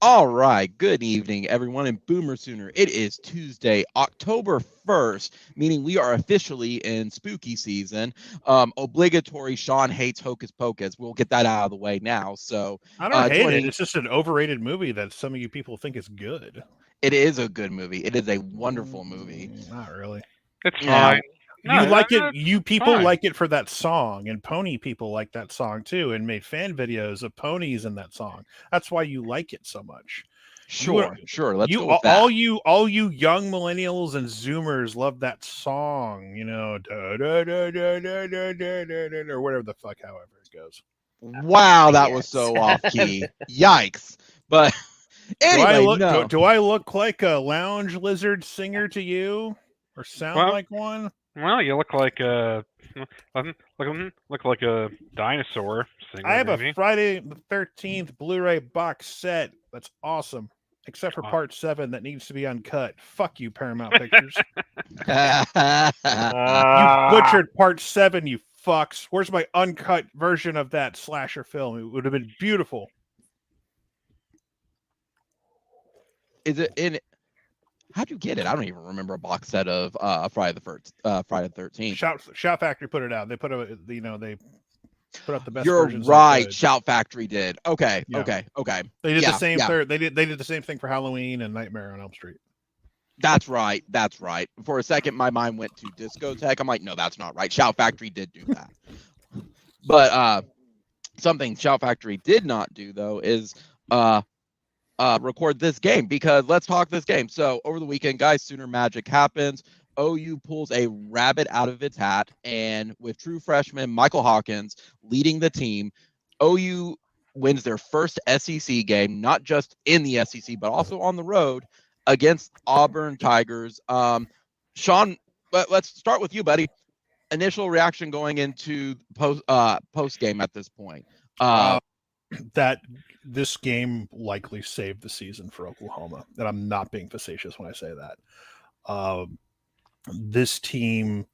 All right, good evening, everyone, in Boomer Sooner. It is Tuesday, October 1st, meaning we are officially in spooky season. Obligatory Sean hates Hocus Pocus. We'll get that out of the way now. So, I don't hate it. joining, It's just an overrated movie that some of you people think is good. it is a good movie. It is a wonderful movie. Not really. It's Now, fine. You No, like it. it's You people fine. like it for that song, and Pony people like that song too, and made fan videos of ponies in that song. That's why you like it so much. You, sure, let's you, go with all that. you, all you young millennials and Zoomers love that song. You know, or whatever the fuck, however it goes. Wow, that was Yes. so off key. Yikes. But Do I anyway, look? Do, no. do I look like a lounge lizard singer to you, or sound Well, like one? well, you look like a look like a dinosaur I singer, have a maybe. Friday the 13th Blu-ray box set. That's awesome. Except for part 7 that needs to be uncut. Fuck you, Paramount Pictures. You butchered part 7, you fucks. Where's my uncut version of that slasher film? It would have been beautiful. Is it in? How'd you get it? I don't even remember a box set of Friday the 13th. Shout Factory put it out. They put a, they put out the best You're versions. right. Shout Factory did. Okay. Yeah. Okay. They did Yeah, the same. yeah. They did the same thing for Halloween and Nightmare on Elm Street. That's right. That's right. For a second, my mind went to Discotheque. I'm like, no, that's not right. Shout Factory did do that. But something Shout Factory did not do though is record this game, because let's talk this game. So over the weekend, guys, Sooner magic happens. OU pulls a rabbit out of its hat, and with true freshman Michael Hawkins leading the team, OU wins their first SEC game, not just in the SEC, but also on the road against Auburn Tigers. Sean, let's start with you, buddy. Initial reaction going into post game at this point. That this game likely saved the season for Oklahoma. And I'm not being facetious when I say that. This team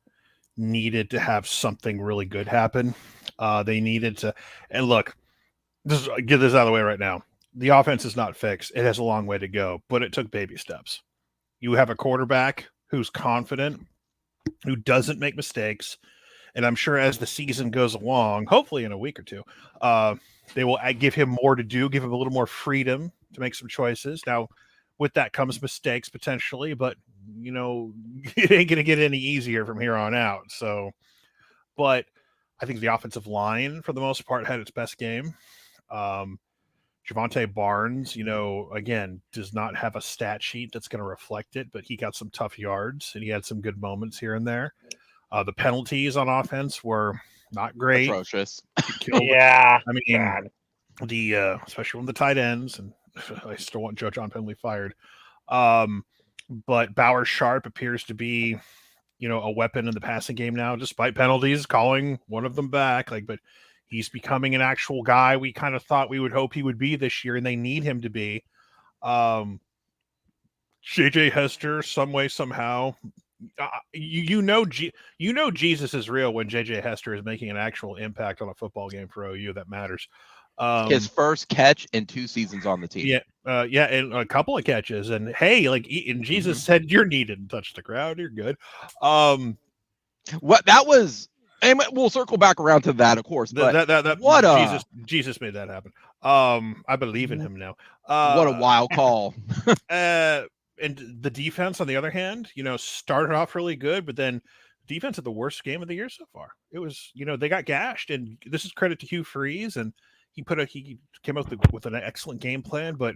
needed to have something really good happen. They needed to, and look, get this out of the way right now. The offense is not fixed. It has a long way to go, but it took baby steps. You have a quarterback who's confident, who doesn't make mistakes. And I'm sure as the season goes along, hopefully in a week or two, they will give him more to do, give him a little more freedom to make some choices. Now, with that comes mistakes potentially, but you know, it ain't going to get any easier from here on out. So, but I think the offensive line, for the most part, had its best game. Javonte Barnes, you know, again, does not have a stat sheet that's going to reflect it, but he got some tough yards and he had some good moments here and there. The penalties on offense were not great. Atrocious. Yeah. I mean, God. the especially from the tight ends, and I still want Joe John Penley fired. But Bauer Sharp appears to be, you know, a weapon in the passing game now, despite penalties, calling one of them back. But he's becoming an actual guy we kind of thought we would hope he would be this year, and they need him to be. JJ Hester, some way, somehow. You know Jesus is real when JJ Hester is making an actual impact on a football game for OU that matters. His first catch in 2 seasons on the team. Yeah, and a couple of catches. And hey, and Jesus said, "You're needed and touch the crowd. You're good." What that was, and we'll circle back around to that, of course. But Jesus made that happen. I believe in him now. What a wild call. And the defense, on the other hand, you know, started off really good, but then defense had the worst game of the year so far. It was, you know, they got gashed, and this is credit to Hugh Freeze, and he came up with an excellent game plan. But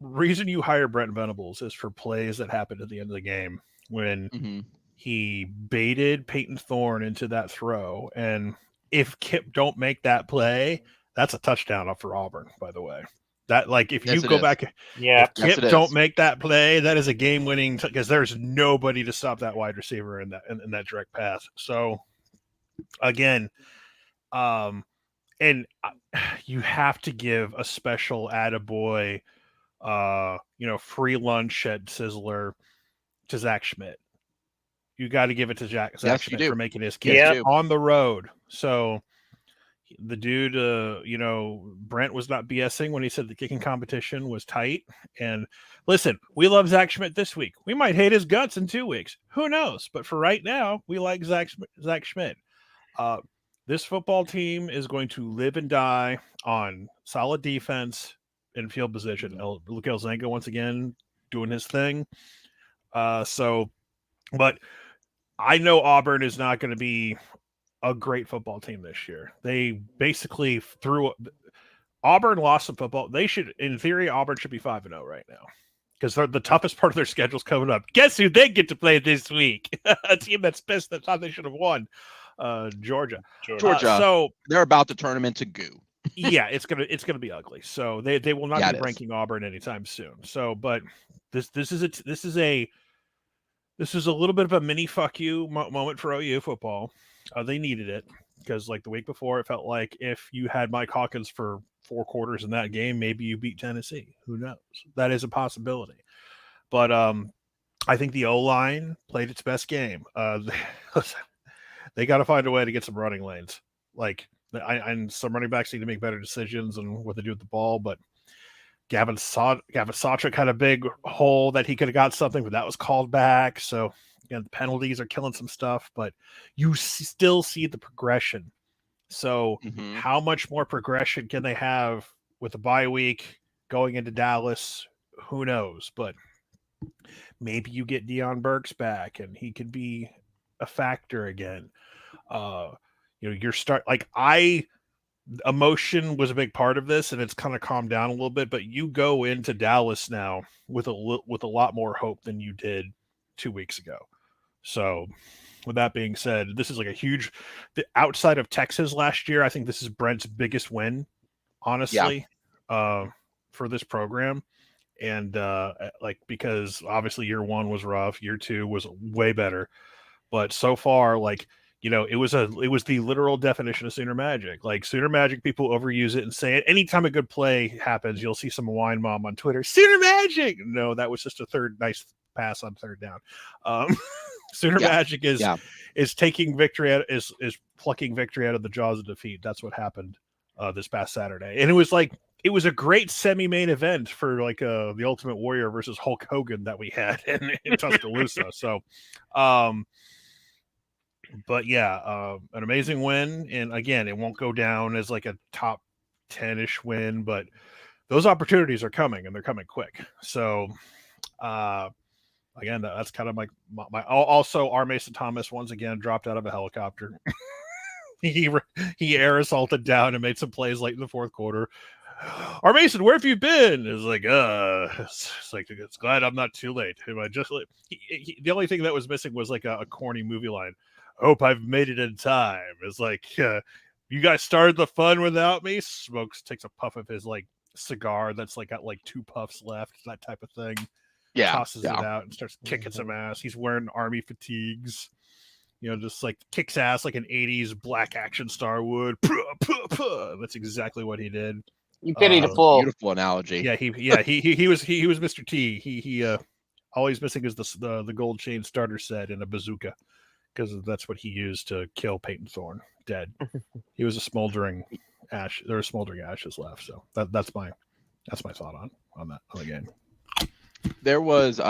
reason you hire Brent Venables is for plays that happened at the end of the game when he baited Peyton Thorne into that throw, and if Kip don't make that play, that's a touchdown for Auburn, by the way. That, if you go back, if Kip don't make that play, that is a game-winning, because there's nobody to stop that wide receiver in that direct pass. So, again, and you have to give a special attaboy, free lunch at Sizzler to Zach Schmidt. You got to give it to Zach Schmidt for making his kids on the road. So the dude, Brent was not BSing when he said the kicking competition was tight. And listen, we love Zach Schmidt this week. We might hate his guts in 2 weeks. Who knows? But for right now, we like Zach Schmidt. This football team is going to live and die on solid defense and field position. Luke Elzenga once again doing his thing. But I know Auburn is not going to be a great football team this year. They basically Auburn lost some football. They should, in theory, Auburn should be 5-0 right now because the toughest part of their schedule is coming up. Guess who they get to play this week? A team that's pissed that thought they should have won. Georgia. So they're about to turn them into goo. Yeah, it's gonna be ugly. So they will not be ranking Auburn anytime soon. So, but this is a little bit of a mini fuck you moment for OU football. They needed it because, like the week before, it felt like if you had Mike Hawkins for 4 quarters in that game, maybe you beat Tennessee. Who knows? That is a possibility. But I think the O-line played its best game. They got to find a way to get some running lanes. Like, and some running backs need to make better decisions on what they do with the ball. But Gavin Sawchuk had a big hole that he could have got something, but that was called back. So again, the penalties are killing some stuff, but you still see the progression. So how much more progression can they have with a bye week going into Dallas? Who knows? But maybe you get Deion Burks back and he could be a factor again. Emotion was a big part of this, and it's kind of calmed down a little bit. But you go into Dallas now with a lot more hope than you did 2 weeks ago. So, with that being said, this is like a huge. Outside of Texas last year, I think this is Brent's biggest win, honestly, for this program. And because obviously year 1 was rough, year 2 was way better, but so far, it was the literal definition of Sooner Magic. Like, Sooner Magic, people overuse it and say it. Anytime a good play happens, you'll see some wine mom on Twitter, Sooner Magic. No, that was just a nice pass on third down. Sooner Magic is taking victory is plucking victory out of the jaws of defeat. That's what happened this past Saturday. And it was a great semi-main event for the Ultimate Warrior versus Hulk Hogan that we had in Tuscaloosa. So, but yeah, an amazing win. And again, it won't go down as like a top 10-ish win, but those opportunities are coming and they're coming quick. So, again, that's kind of my also R. Mason Thomas once again dropped out of a helicopter. he air assaulted down and made some plays late in the fourth quarter. R. Mason, where have you been? It's glad I'm not too late. Am I just the only thing that was missing was like a corny movie line. Hope I've made it in time. It's like, you guys started the fun without me. Takes a puff of his cigar that's got 2 puffs left, that type of thing. Tosses it out and starts kicking some ass. He's wearing army fatigues, just kicks ass like an 80s black action star would. That's exactly what he did. You pity the fool. Beautiful analogy. Yeah, he was Mr. T. He all he's missing is the gold chain starter set and a bazooka, because that's what he used to kill Peyton Thorne dead. He was a smoldering ash. There were smoldering ashes left. So that's my thought on the game. There was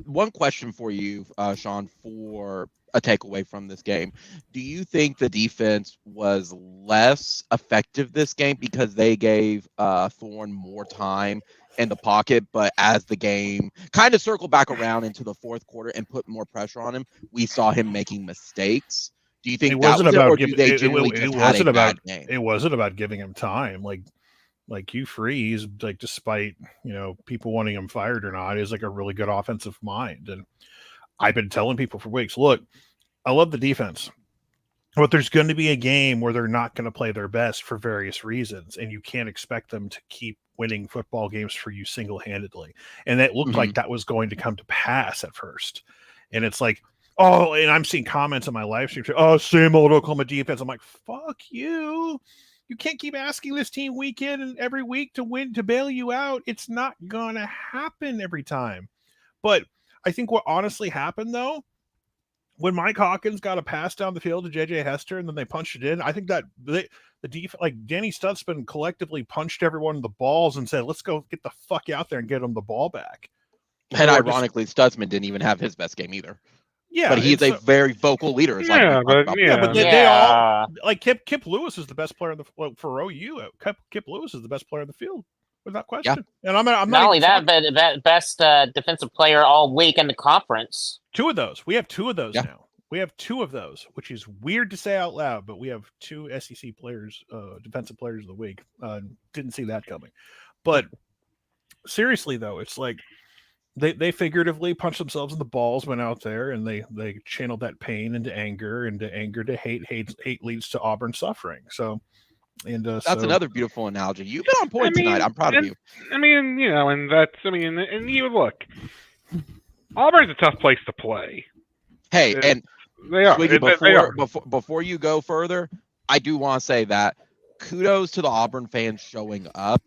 one question for you, Sean, for a takeaway from this game. Do you think the defense was less effective this game because they gave Thorne more time in the pocket, but as the game kind of circled back around into the fourth quarter and put more pressure on him, we saw him making mistakes? Do you think it wasn't it wasn't about giving him time? Like Hugh Freeze, despite people wanting him fired or not, is a really good offensive mind. And I've been telling people for weeks, look, I love the defense, but there's going to be a game where they're not going to play their best for various reasons, and you can't expect them to keep winning football games for you single-handedly. And it looked like that was going to come to pass at first. And it's and I'm seeing comments on my live stream, same old Oklahoma defense. I'm like, fuck you. You can't keep asking this team week in and every week to win, to bail you out. It's not going to happen every time. But I think what honestly happened, though, when Mike Hawkins got a pass down the field to JJ Hester and then they punched it in, I think that the defense, like Danny Stutzman, collectively punched everyone in the balls and said, "Let's go get the fuck out there and get them the ball back." And ironically, Stutzman didn't even have his best game either. Yeah, but he's a very vocal leader. Like they all like Kip Lewis is the best player in the for OU. Kip Lewis is the best player in the field without question. Yeah. And I'm not only that, but best defensive player all week in the conference. 2 of those. We have 2 of those now. We have 2 of those, which is weird to say out loud, but we have 2 SEC players, defensive players of the week. Didn't see that coming. But seriously, though, it's like they figuratively punched themselves in the balls, went out there, and they channeled that pain into anger to hate. Hate leads to Auburn suffering. So, and that's another beautiful analogy. You've been on point tonight. I'm proud of you. I mean, and that's, and you look, Auburn's a tough place to play. Hey, and they are. Swiggy, before you go further, I do want to say that kudos to the Auburn fans showing up.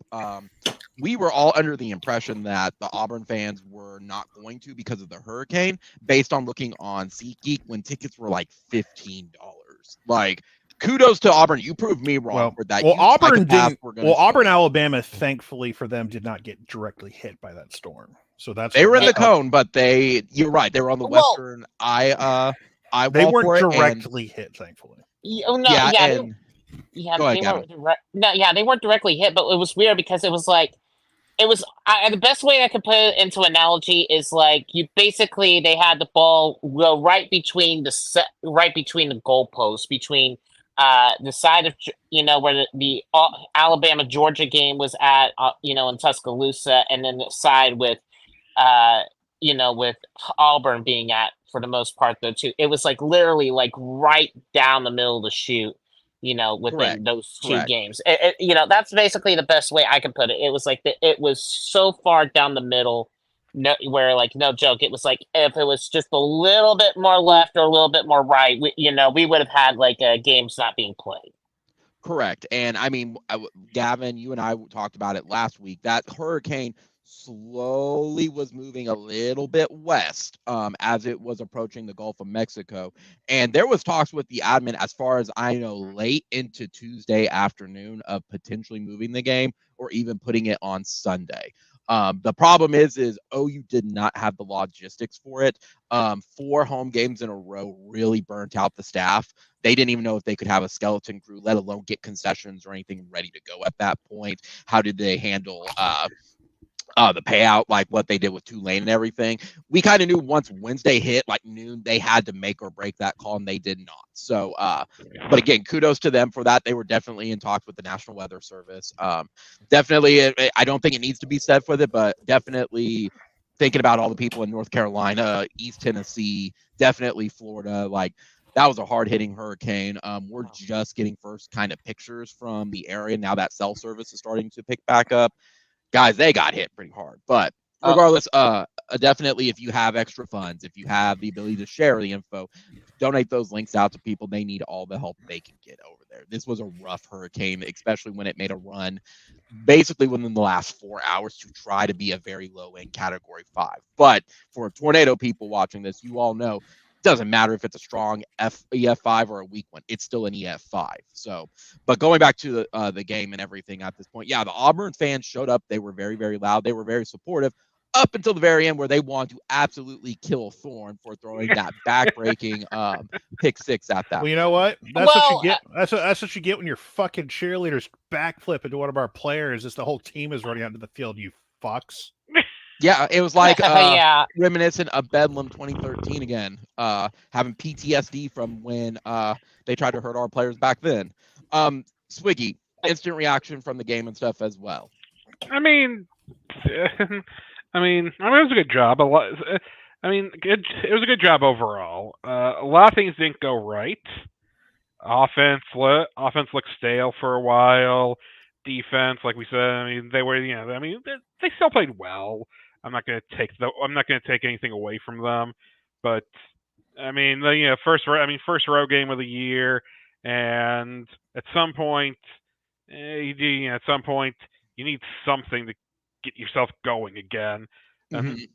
We were all under the impression that the Auburn fans were not going to because of the hurricane, based on looking on SeatGeek when tickets were like $15. Like, kudos to Auburn. You proved me wrong for that. Well, Auburn didn't. Well, Auburn, Alabama, thankfully for them, did not get directly hit by that storm. So they were in the cone, but you're right. They were on the western eye. They weren't directly hit, thankfully. They weren't directly hit, but it was weird because it was like, the best way I could put it into analogy is like they had the ball go right between the goalposts, between the side of where the Alabama Georgia game was at, in Tuscaloosa, and then the side with with Auburn being at for the most part though too. It was like literally like right down the middle of the chute. Within those 2 games, that's basically the best way I can put it. It was like it was so far down the middle, where like no joke, it was like if it was just a little bit more left or a little bit more right, we would have had like games not being played. Correct, and I mean, Gavin, you and I talked about it last week. That hurricane slowly was moving a little bit west as it was approaching the Gulf of Mexico. And there was talks with the admin, as far as I know, late into Tuesday afternoon of potentially moving the game or even putting it on Sunday. The problem is OU did not have the logistics for it. 4 home games in a row really burnt out the staff. They didn't even know if they could have a skeleton crew, let alone get concessions or anything ready to go at that point. How did they handle the payout, like what they did with Tulane and everything? We kind of knew once Wednesday hit, like noon, they had to make or break that call, and they did not. So, but again, kudos to them for that. They were definitely in talks with the National Weather Service. Definitely, I don't think it needs to be said for it, but definitely thinking about all the people in North Carolina, East Tennessee, definitely Florida, like that was a hard-hitting hurricane. We're just getting first kind of pictures from the area now that cell service is starting to pick back up. Guys, they got hit pretty hard. But regardless, definitely if you have extra funds, if you have the ability to share the info, donate those links out to people. They need all the help they can get over there. This was a rough hurricane, especially when it made a run basically within the last 4 hours to try to be a very low-end Category 5. But for tornado people watching this, you all know doesn't matter if it's a strong EF5 or a weak one. It's still an EF5. So, but going back to the game and everything at this point, yeah, the Auburn fans showed up. They were very, very loud. They were very supportive up until the very end, where they wanted to absolutely kill Thorne for throwing that back-breaking pick 6 at that. Well, you know what? That's what you get. That's what you get when your fucking cheerleaders backflip into one of our players as the whole team is running out into the field. You fucks. Yeah, it was like reminiscent of Bedlam 2013 again, having PTSD from when they tried to hurt our players back then. Swiggy, instant reaction from the game and stuff as well. I mean, it was a good job. It was a good job overall. A lot of things didn't go right. Offense looked stale for a while. Defense, like we said, they still played well. I'm not going to take anything away from them, but first road game of the year, and at some point, you need something to get yourself going again,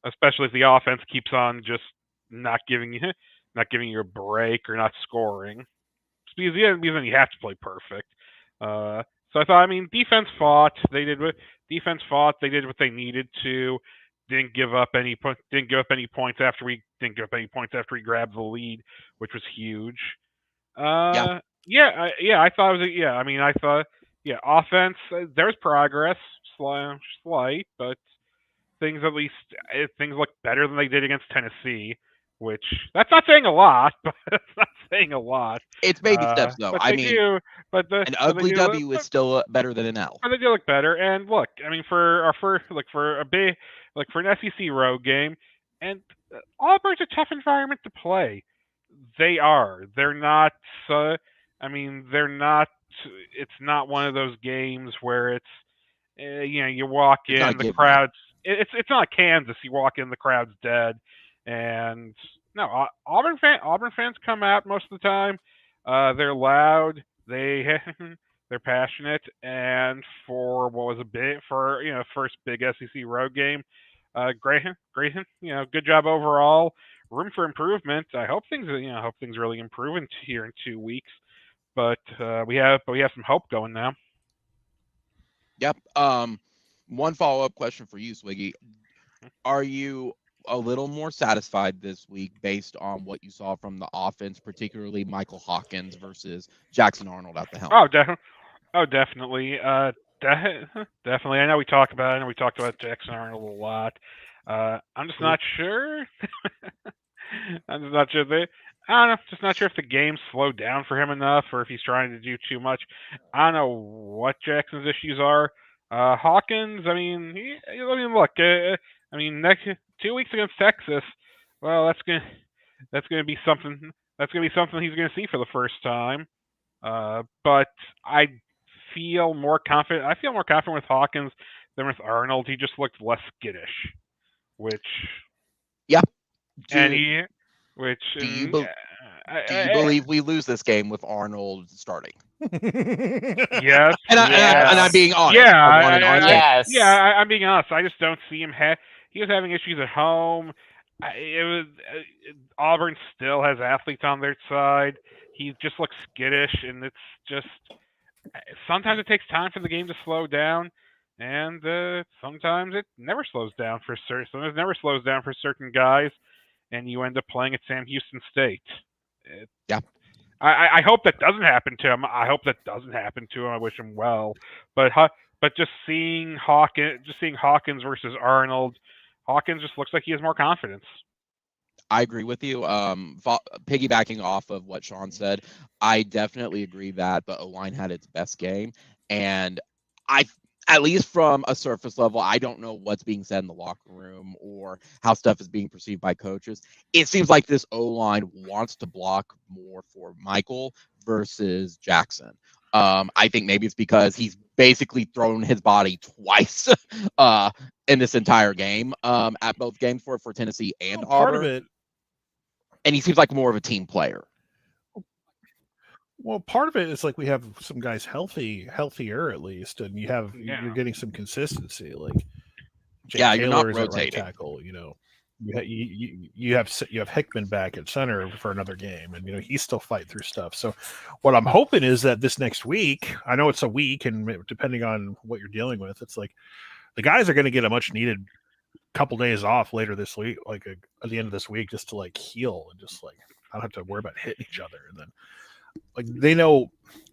especially if the offense keeps on just not giving you giving you a break or not scoring. Because then you have to play perfect. So I thought, I mean, defense fought. They did what they needed to. Didn't give up any points after we grabbed the lead, which was huge. I thought it was I thought offense. There's progress, slight, but things look better than they did against Tennessee. Which that's not saying a lot, but it's not saying a lot. It's baby steps, though. But I they mean, do, but an ugly W is still better than an L. but they do look better. And look, I mean, for an SEC road game, and Auburn's a tough environment to play. They are. They're not. They're not. It's not one of those games where it's you walk in, the crowd's. It's not Kansas. You walk in, the crowd's dead. And no, Auburn fans come out most of the time. They're loud. They're passionate. And for what was first big SEC road game, great. Good job overall. Room for improvement. I hope things really improve here in 2 weeks. But we have some hope going now. Yep. One follow-up question for you, Swiggy. Are you a little more satisfied this week based on what you saw from the offense, particularly Michael Hawkins versus Jackson Arnold at the helm? Definitely. Definitely. I know we talked about Jackson Arnold a lot. I'm just not sure. I'm just not sure. I don't know. Just not sure if the game slowed down for him enough, or if he's trying to do too much. I don't know what Jackson's issues are. Hawkins. Look. Next 2 weeks against Texas. Well, that's gonna be something. That's gonna be something he's gonna see for the first time. But I feel more confident. I feel more confident with Hawkins than with Arnold. He just looked less skittish, which. Yeah. Do you believe we lose this game with Arnold starting? Yes. And I'm being honest. Yes. I'm being honest. I just don't see him. He was having issues at home. Auburn still has athletes on their side. He just looks skittish, and it's just sometimes it takes time for the game to slow down, and sometimes it never slows down for certain. Sometimes it never slows down for certain guys, and you end up playing at Sam Houston State. I hope that doesn't happen to him. I wish him well, but just seeing Hawkins versus Arnold. Hawkins just looks like he has more confidence. I agree with you. Piggybacking off of what Sean said, I definitely agree that the O-line had its best game. And at least from a surface level, I don't know what's being said in the locker room or how stuff is being perceived by coaches. It seems like this O-line wants to block more for Michael versus Jackson. I think maybe it's because he's basically thrown his body twice in this entire game at both games for Tennessee and Auburn. Part of it, and he seems like more of a team player. Well, part of it is like we have some guys healthier at least, and you're getting some consistency. Like you're not Taylor is rotating. At right tackle, you have Hickman back at center for another game, and he's still fighting through stuff. So what I'm hoping is that this next week, I know it's a week, and depending on what you're dealing with, it's like the guys are going to get a much needed couple days off later this week, like at the end of this week, just to like heal and just like I don't have to worry about hitting each other. And then like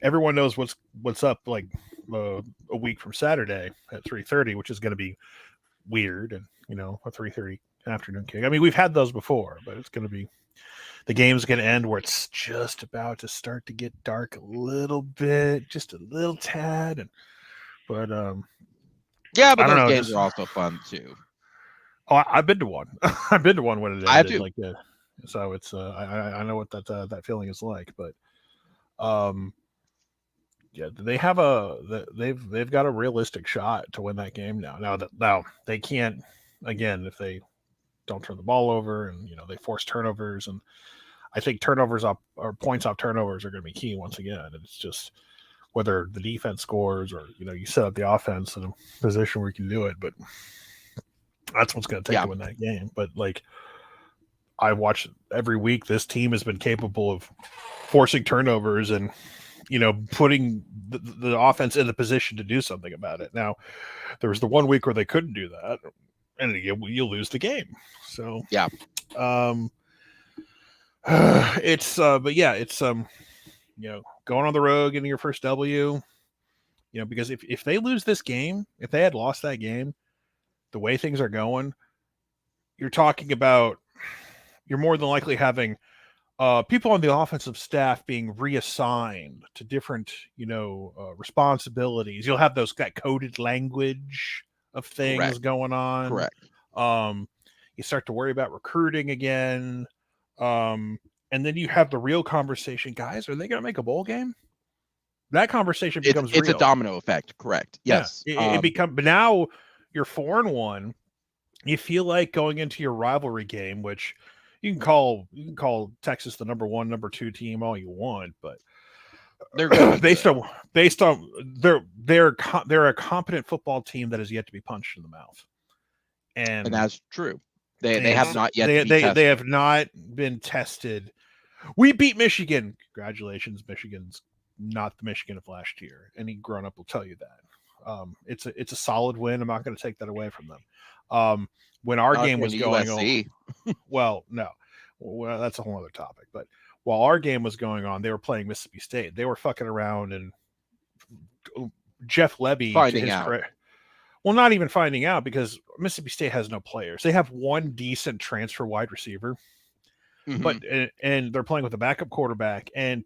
everyone knows what's up like a week from Saturday at 3:30, which is going to be weird, and a 3:30 afternoon kick. I mean, we've had those before, but it's going to be the game's going to end where it's just about to start to get dark a little bit, just a little tad. But those games are also fun too. Oh, I've been to one. I've been to one when it ended. I have too. Like so it's I know what that feeling is like, but they have they've got a realistic shot to win that game now. Now they can't, again, if they don't turn the ball over and they force turnovers, and I think turnovers up or points off turnovers are going to be key once again. And it's just whether the defense scores or you set up the offense in a position where you can do it, but that's what's going to take to win that game. But like I watch every week. This team has been capable of forcing turnovers and, putting the offense in the position to do something about it. Now, there was the 1 week where they couldn't do that, and you lose the game. So Yeah. It's going on the road, getting your first W. Because if they lose this game, if they had lost that game, the way things are going, you're talking about you're more than likely having people on the offensive staff being reassigned to different, responsibilities. You'll have that coded language of things Correct. going on. Correct. You start to worry about recruiting again. And then you have the real conversation, guys, are they going to make a bowl game? That conversation becomes it's real. a domino effect. Correct. Yes. Yeah, but now you're 4-1. You feel like going into your rivalry game, which you can call Texas the number 1, number 2 team all you want, but they're good. based on they're a competent football team that has yet to be punched in the mouth, and that's true. They have not yet. They have not been tested. We beat Michigan. Congratulations, Michigan's not the Michigan of last year. Any grown up will tell you that. It's a solid win. I'm not going to take that away from them. When our game was going on, well, that's a whole other topic. But while our game was going on, they were playing Mississippi State. They were fucking around, and Jeff Lebby finding out. Well, not even finding out, because Mississippi State has no players. They have one decent transfer wide receiver, but and they're playing with a backup quarterback. And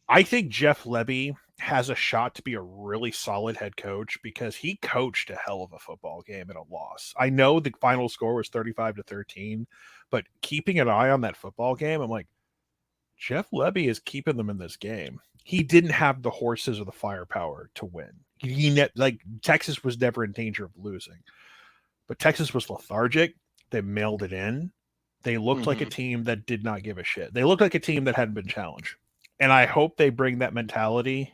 I think Jeff Lebby has a shot to be a really solid head coach, because he coached a hell of a football game in a loss. I know the final score was 35-13, but keeping an eye on that football game, I'm like, Jeff Lebby is keeping them in this game. He didn't have the horses or the firepower to win. Texas was never in danger of losing, but Texas was lethargic. They mailed it in. They looked like a team that did not give a shit. They looked like a team that hadn't been challenged. And I hope they bring that mentality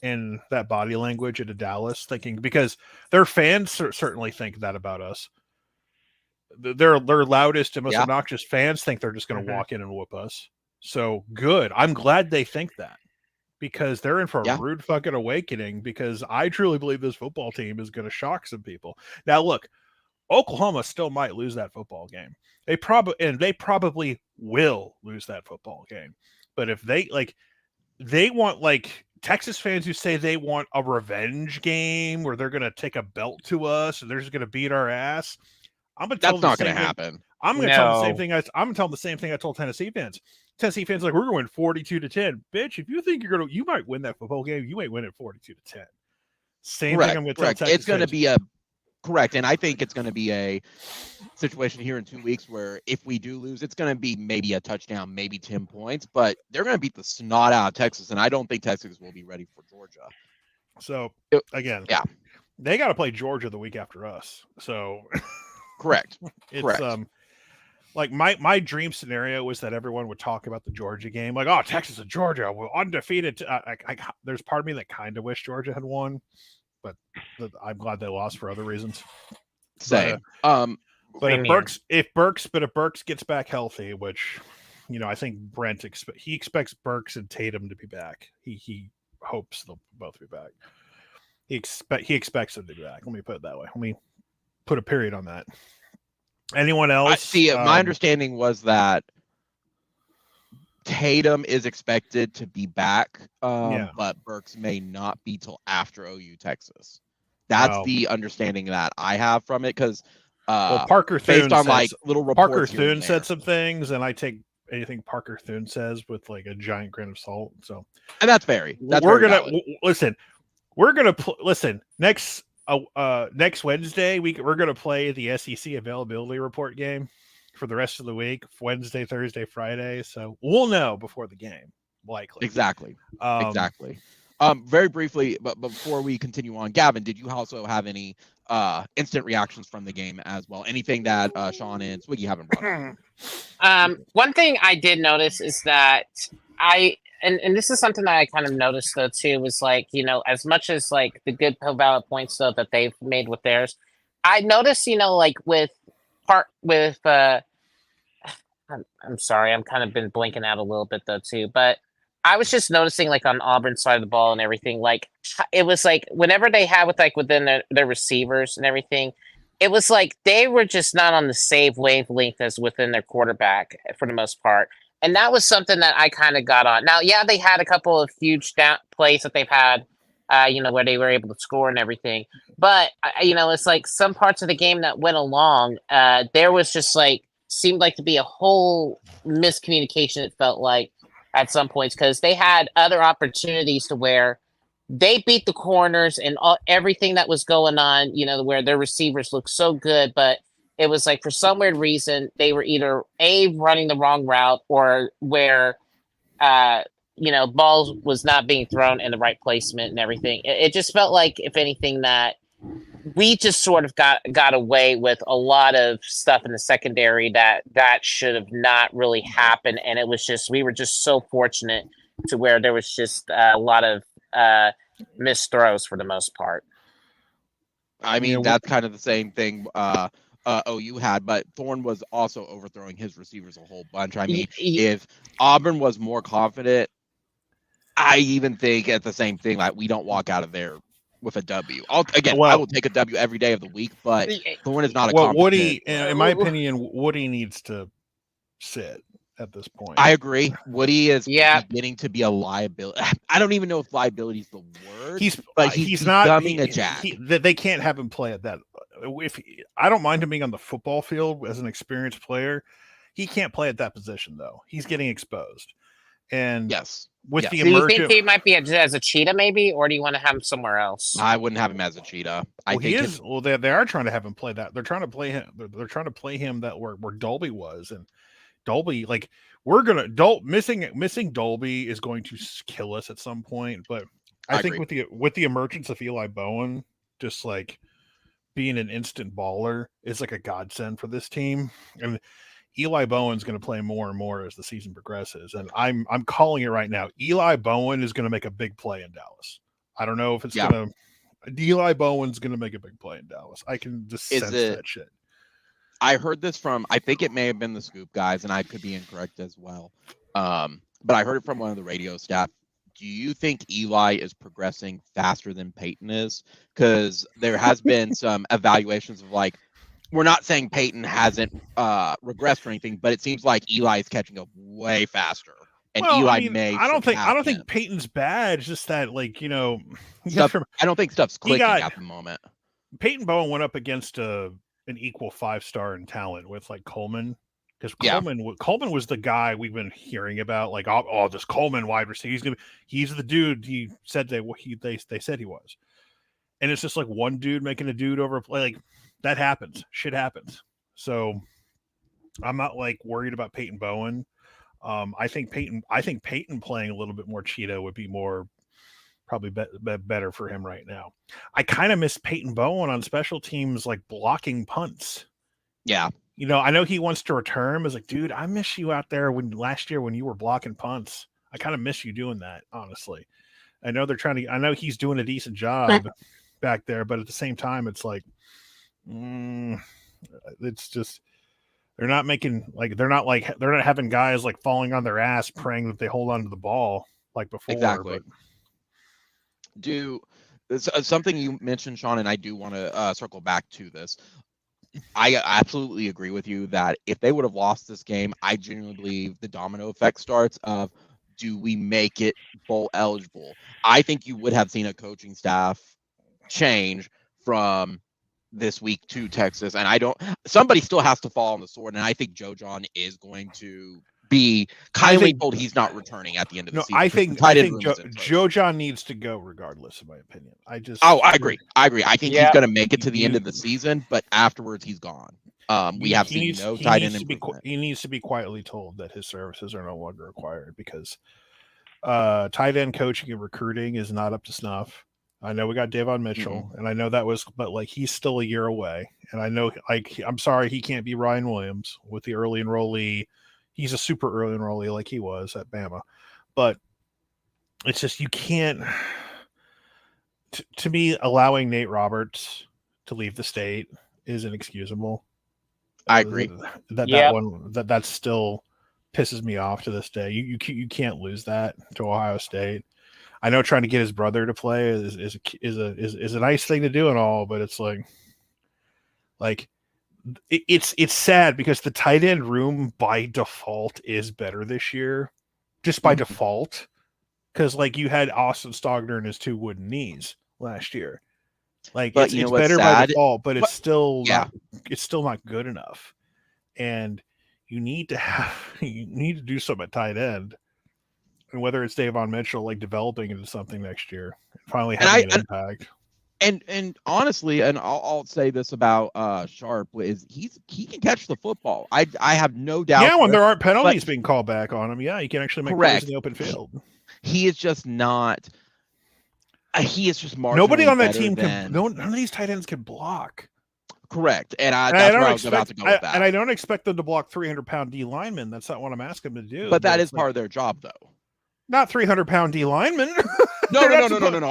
and that body language into Dallas, because their fans certainly think that about us. Their loudest and most obnoxious fans think they're just going to walk in and whoop us. So good. I'm glad they think that, because they're in for a rude fucking awakening, because I truly believe this football team is going to shock some people. Now, look, Oklahoma still might lose that football game. They probably will lose that football game. But if they want Texas fans who say they want a revenge game where they're going to take a belt to us and they're just going to beat our ass, I'm going to tell them that's not going to happen. I'm going to tell them the same thing. I'm going to tell them the same thing I told Tennessee fans. Tennessee fans we're going to win 42-10. Bitch, if you think you might win that football game, you might win it 42-10. Same thing I'm going to tell Texas It's going to be correct. And I think it's going to be a situation here in 2 weeks where if we do lose, it's going to be maybe a touchdown, maybe 10 points, but they're going to beat the snot out of Texas. And I don't think Texas will be ready for Georgia. So again, they got to play Georgia the week after us. So correct. It's my dream scenario was that everyone would talk about the Georgia game. Like, oh, Texas and Georgia were undefeated. There's part of me that kind of wish Georgia had won, but I'm glad they lost for other reasons. Same. But if Burks gets back healthy, which I think Brent expects Burks and Tatum to be back. He hopes they'll both be back. He expects them to be back. Let me put it that way. Let me put a period on that. Anyone else? My understanding was that Tatum is expected to be back, but Burks may not be till after OU Texas. That's the understanding that I have from it, because Parker Thune based on little reports. Parker Thune said some things, and I take anything Parker Thune says with a giant grain of salt. So, and that's very. Listen. We're gonna listen next Wednesday. We're gonna play the SEC availability report game for the rest of the week, Wednesday, Thursday, Friday. So we'll know before the game, likely. Exactly. Very briefly, but before we continue on, Gavin, did you also have any instant reactions from the game as well? Anything that Sean and Swiggy haven't brought up? One thing I did notice is that and this is something that I kind of noticed though too, was as much as the good valid points though that they've made with theirs, I noticed with I'm sorry, I'm kind of been blinking out a little bit though too, but I was just noticing like on Auburn's side of the ball and everything, like it was like whenever they had with like within their receivers and everything, it was like they were just not on the same wavelength as within their quarterback for the most part. And that was something that I kind of got on. Now, yeah, they had a couple of huge down plays that they've had, where they were able to score and everything. But it's like some parts of the game that went along. There was just like seemed like to be a whole miscommunication. It felt like at some points because they had other opportunities to where they beat the corners and everything that was going on. Where their receivers looked so good, but it was like for some weird reason they were either running the wrong route or where balls was not being thrown in the right placement and everything. It just felt like, if anything, that we just sort of got away with a lot of stuff in the secondary that should have not really happened. And it was just, we were just so fortunate to where there was just a lot of missed throws for the most part. I mean, that's kind of the same thing OU had, but Thorne was also overthrowing his receivers a whole bunch. I mean, if Auburn was more confident, I even think at the same thing, like we don't walk out of there with a W. I will take a W every day of the week, but Thorne is not a competent. Woody, in my opinion, Woody needs to sit at this point. I agree. Woody is beginning to be a liability. I don't even know if liability is the word. He's not becoming a jack. They can't have him play at that. I don't mind him being on the football field as an experienced player. He can't play at that position though. He's getting exposed. And with the do you think he might be as a cheetah maybe, or do you want to have him somewhere else? I wouldn't have him as a cheetah. They are trying to have him play that. They're trying to play him. They're trying to play him that where Dolby was, and Dolby, like missing Dolby is going to kill us at some point. But I think with the emergence of Eli Bowen, just like being an instant baller is like a godsend for this team. And Eli Bowen's going to play more and more as the season progresses. And I'm calling it right now. Eli Bowen is going to make a big play in Dallas. I don't know if it's going to. Eli Bowen's going to make a big play in Dallas. I can just sense that shit. I heard this from, I think it may have been the Scoop guys, and I could be incorrect as well. But I heard it from one of the radio staff. Do you think Eli is progressing faster than Peyton is? Because there has been some evaluations of like, we're not saying Peyton hasn't regressed or anything, but it seems like Eli is catching up way faster. And Eli may. I don't think Peyton's bad. It's just that, like, I don't think stuff's clicking at the moment. Peyton Bowen went up against an equal 5-star in talent with like Coleman, because Coleman was the guy we've been hearing about. Like, this Coleman wide receiver, he's the dude he said they said he was, and it's just like one dude making a dude over play. Like, that happens. Shit happens. So I'm not like worried about Peyton Bowen. I think Peyton playing a little bit more cheetah would be more probably better for him right now. I kind of miss Peyton Bowen on special teams, like blocking punts. Yeah. I know he wants to return. I was like, dude, I miss you out there last year when you were blocking punts. I kind of miss you doing that, honestly. I know he's doing a decent job back there, but at the same time, it's like, it's just they're not having guys like falling on their ass praying that they hold on to the ball like before. Exactly. Something you mentioned, Sean, and I do want to circle back to this. I absolutely agree with you that if they would have lost this game, I genuinely believe the domino effect starts of, do we make it bowl eligible? I think you would have seen a coaching staff change from this week to Texas, and somebody still has to fall on the sword, and I think Joe John is going to be kindly told he's not returning at the end of the season. I think Joe John needs to go regardless, in my opinion. I agree. I think he's going to make it to the end of the season, but afterwards he's gone. We have seen no tight end improvement. He needs to be quietly told that his services are no longer required, because tight end coaching and recruiting is not up to snuff. I know we got Davon Mitchell, and I know but like, he's still a year away. And I know, like, I'm sorry he can't be Ryan Williams with the early enrollee. He's a super early enrollee like he was at Bama. But it's just, you can't, to me, allowing Nate Roberts to leave the state is inexcusable. I agree. That still pisses me off to this day. You can't lose that to Ohio State. I know trying to get his brother to play is a nice thing to do and all, but it's like it's sad because the tight end room by default is better this year, just by default, because like you had Austin Stogner and his 2 wooden knees last year. Like it's better by default, but it's still not good enough. And you need to do something at tight end. And whether it's Davon Mitchell like developing into something next year, finally having an impact. And honestly, and I'll say this about Sharp is he can catch the football. I have no doubt. Yeah, when there aren't penalties being called back on him, he can actually make plays in the open field. He is just not. He is just marginally nobody on that team than... none of these tight ends can block. Correct, and that's where I was about to go with that. And I don't expect them to block 300-pound D linemen. That's not what I'm asking them to do. But that is part of their job, though. Not 300-pound D linemen. No.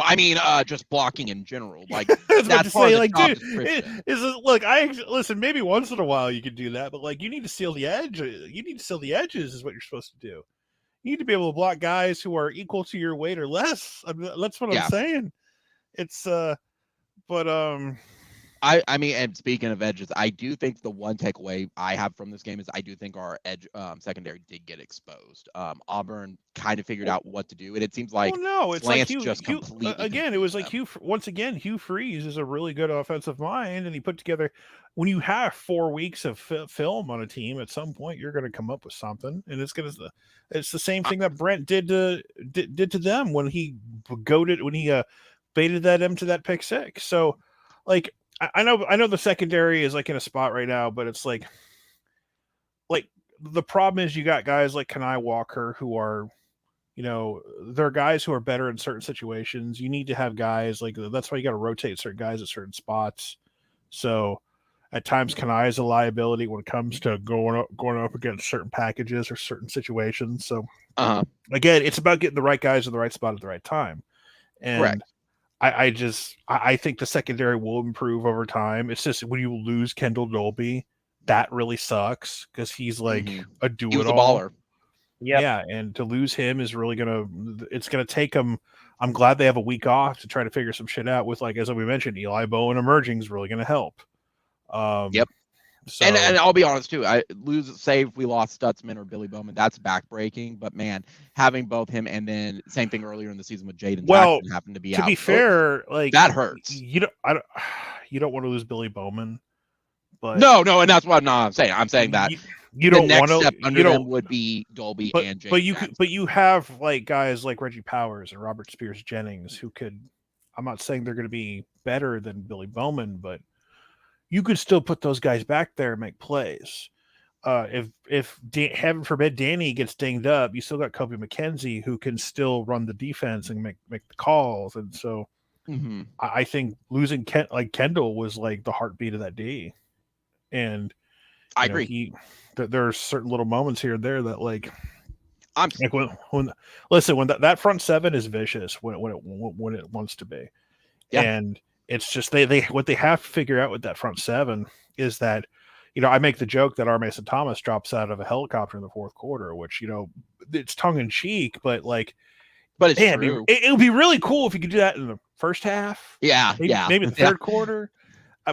I mean, just blocking in general. Like that's part of the job. Dude, listen. Maybe once in a while you can do that, but like you need to seal the edge. You need to seal the edges, is what you're supposed to do. You need to be able to block guys who are equal to your weight or less. That's what I'm saying. It's I mean, and speaking of edges, I do think the one takeaway I have from this game is I do think our edge secondary did get exposed. Auburn kind of figured out what to do, and it seems like it's like Hugh again. It was like Hugh once again. Hugh Freeze is a really good offensive mind, and he put together. When you have 4 weeks of film on a team, at some point you're going to come up with something, and it's the same thing that Brent did to them when he baited them to that pick 6. So, like. I know the secondary is like in a spot right now, but it's like the problem is you got guys like Kenai Walker who are, they're guys who are better in certain situations. You need to have guys like that's why you got to rotate certain guys at certain spots. So at times Kenai is a liability when it comes to going up against certain packages or certain situations. So again, it's about getting the right guys in the right spot at the right time. And correct. I think the secondary will improve over time. It's just when you lose Kendall Dolby, that really sucks because he's like a do-it-all. He was a baller. Yeah, and to lose him is really it's gonna take them. I'm glad they have a week off to try to figure some shit out with, like, as we mentioned, Eli Bowen emerging is really gonna help. Yep. So, and I'll be honest too. Say if we lost Stutzman or Billy Bowman, that's backbreaking. But man, having both him and then same thing earlier in the season with Jaden Jackson happened to be out. To be fair, like that hurts. You don't want to lose Billy Bowman, but no, and that's what I'm saying. I'm saying that you don't want to. Step under them would be Dolby and Jaden. But you have like guys like Reggie Powers and Robert Spears Jennings who could. I'm not saying they're going to be better than Billy Bowman, but you could still put those guys back there and make plays. If heaven forbid Danny gets dinged up, you still got Kobe McKenzie who can still run the defense and make the calls. And so I think losing Kendall was like the heartbeat of that D. And I agree. There are certain little moments here and there that like when that front 7 is vicious when it wants to be. Yeah. And it's just they what they have to figure out with that front 7 is that, I make the joke that R. Mason Thomas drops out of a helicopter in the fourth quarter, which, it's tongue in cheek, but it's true. It would be really cool if you could do that in the first half. Yeah. Maybe the third quarter.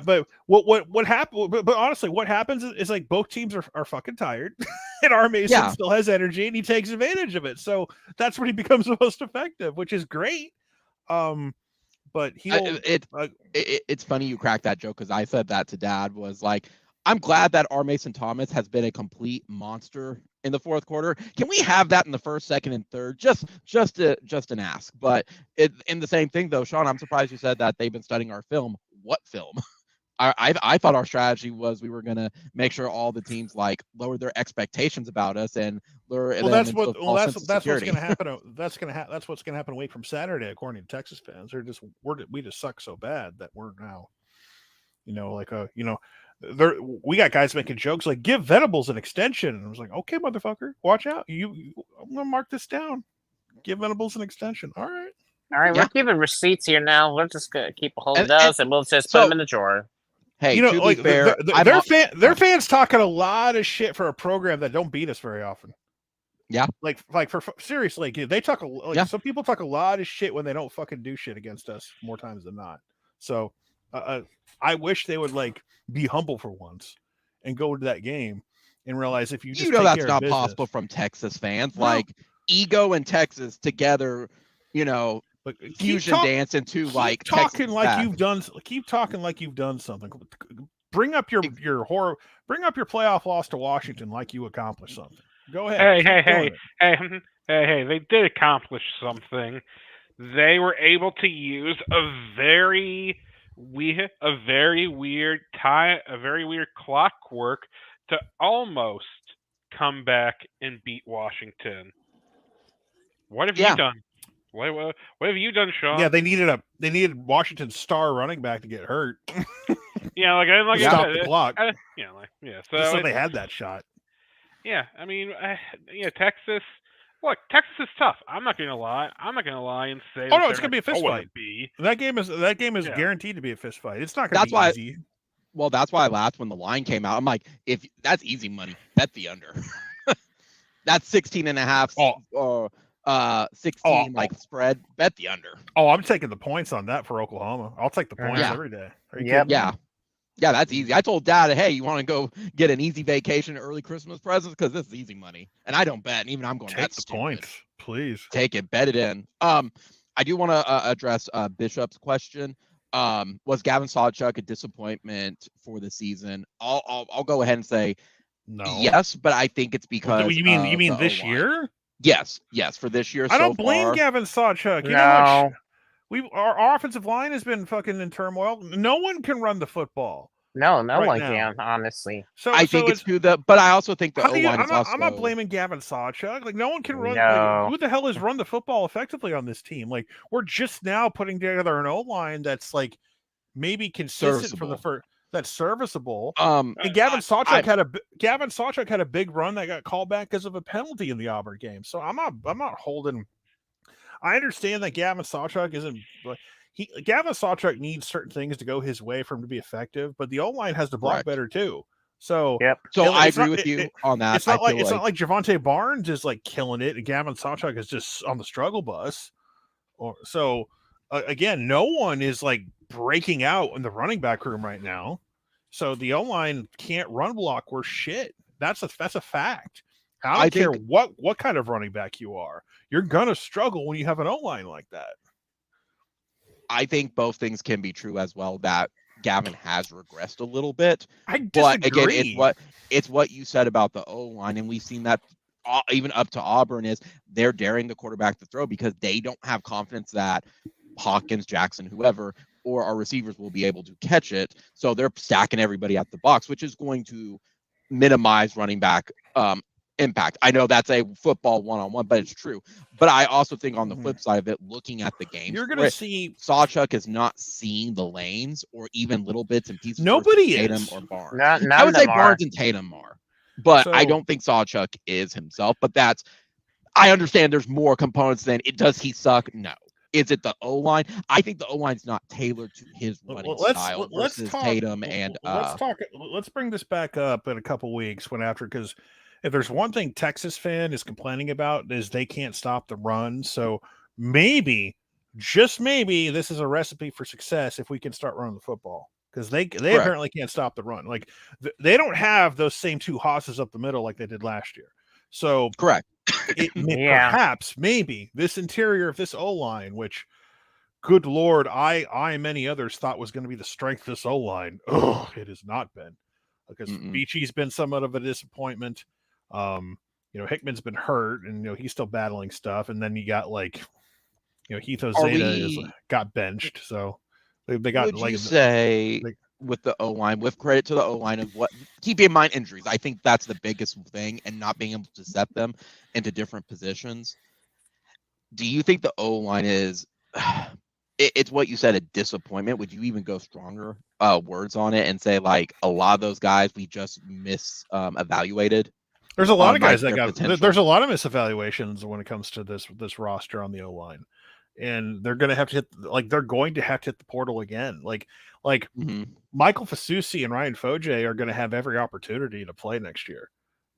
But what happened? But honestly, what happens is like both teams are fucking tired, and R. Mason still has energy, and he takes advantage of it. So that's when he becomes the most effective, which is great. But it's funny you cracked that joke because I said that to Dad. Was like, I'm glad that R. Mason Thomas has been a complete monster in the fourth quarter. Can we have that in the first, second, and third? Just an ask. But in the same thing though, Sean, I'm surprised you said that they've been studying our film. What film? I thought our strategy was we were gonna make sure all the teams like lower their expectations about us and lure. That's what's gonna happen. That's what's gonna happen a week from Saturday, according to Texas fans. We just suck so bad that we're now, we got guys making jokes like give Venables an extension. And I was like, okay, motherfucker, watch out. I'm gonna mark this down. Give Venables an extension. All right, we're keeping receipts here now. We're just gonna keep a hold of those, and we'll just put them in the drawer. hey, You know, to like be fair, their fans talking a lot of shit for a program that don't beat us very often. Yeah. Like for seriously, they talk some people talk a lot of shit when they don't fucking do shit against us more times than not. So I wish they would like be humble for once and go to that game and realize if you just take that's care not of business, possible from Texas fans. No. Like ego and Texas together, but fusion dance into like talking Texas like back. you've done. Keep talking like you've done something. Bring up your horror. Bring up your playoff loss to Washington like you accomplished something. Go ahead. Hey! They did accomplish something. They were able to use a very weird clockwork to almost come back and beat Washington. What have you done? What have you done, Sean? Yeah, they needed Washington's star running back to get hurt. Yeah, like stop the clock. So they had that shot. Yeah, I mean, Texas. Look, Texas is tough. I'm not gonna lie and say. Oh no, it's gonna be a fist fight. Be. That game is guaranteed to be a fist fight. It's not gonna be easy. Well, that's why I laughed when the line came out. I'm like, if that's easy money, bet the under. That's 16.5. 16 spread. Bet the under. Oh, I'm taking the points on that for Oklahoma. I'll take the points every day. Yeah, that's easy. I told Dad, hey, you want to go get an easy vacation, early Christmas presents? Because this is easy money. And I don't bet. And even I'm going, take the points, please. Take it, bet it in. I do want to address Bishop's question. Was Gavin Sawchuk a disappointment for the season? I'll go ahead and say no. Yes, but I think it's because you mean this year? Yes, for this year. I don't blame Gavin Sawchuk. You know what? Our offensive line has been fucking in turmoil. No one can run the football. No one can, honestly. So I think it's to but I also think the O-line is also... I'm not blaming Gavin Sawchuk. Like, no one can run. No. Like, who the hell has run the football effectively on this team? Like, we're just now putting together an O-line that's like maybe consistent for the first. That's serviceable. And Gavin Sawchuk had a big run that got called back because of a penalty in the Auburn game. So I'm not holding. I understand that Gavin Sawchuk isn't. Gavin Sawchuk needs certain things to go his way for him to be effective, but the O-line has to block better too. So So I agree with you on that. It's not like Javonte Barnes is like killing it, and Gavin Sawchuk is just on the struggle bus. Again, no one is like breaking out in the running back room right now. So the O-line can't run block worth shit. That's a fact. I don't care what kind of running back you are. You're gonna struggle when you have an O-line like that. I think both things can be true as well, that Gavin has regressed a little bit. I disagree. But again, it's what you said about the O-line, and we've seen that even up to Auburn is they're daring the quarterback to throw because they don't have confidence that Hawkins, Jackson, whoever, or our receivers will be able to catch it. So they're stacking everybody at the box, which is going to minimize running back impact. I know that's a football one-on-one, but it's true. But I also think on the flip side of it, looking at the game, you're going to see Sawchuk is not seeing the lanes or even little bits and pieces. Nobody Tatum is. Or Barnes. I would say Barnes and Tatum are, but I don't think Sawchuk is himself. But I understand there's more components than it. Does he suck? No. Is it the O-line? I think the O-line's not tailored to his running style versus Tatum and let's bring this back up in a couple weeks because if there's one thing Texas fan is complaining about is they can't stop the run. So maybe, just maybe, this is a recipe for success if we can start running the football because they apparently can't stop the run. Like they don't have those same two hosses up the middle like they did last year. So correct. Perhaps, maybe this interior of this O-line, which, good Lord, I and many others thought was going to be the strength of this O-line. Oh, it has not been because Beachy's been somewhat of a disappointment. Hickman's been hurt and he's still battling stuff, and then you got Heath Ozeda got benched, so they got with the O-line, with credit to the O-line of keep in mind injuries. I think that's the biggest thing, and not being able to set them into different positions. Do you think the O-line is it's what you said, a disappointment? Would you even go stronger words on it and say like a lot of those guys we just evaluated? There's a lot of guys that there's a lot of misevaluations when it comes to this roster on the O-line. and they're going to have to hit the portal again. Like Mm-hmm. Michael Fasusi and Ryan Foje are going to have every opportunity to play next year,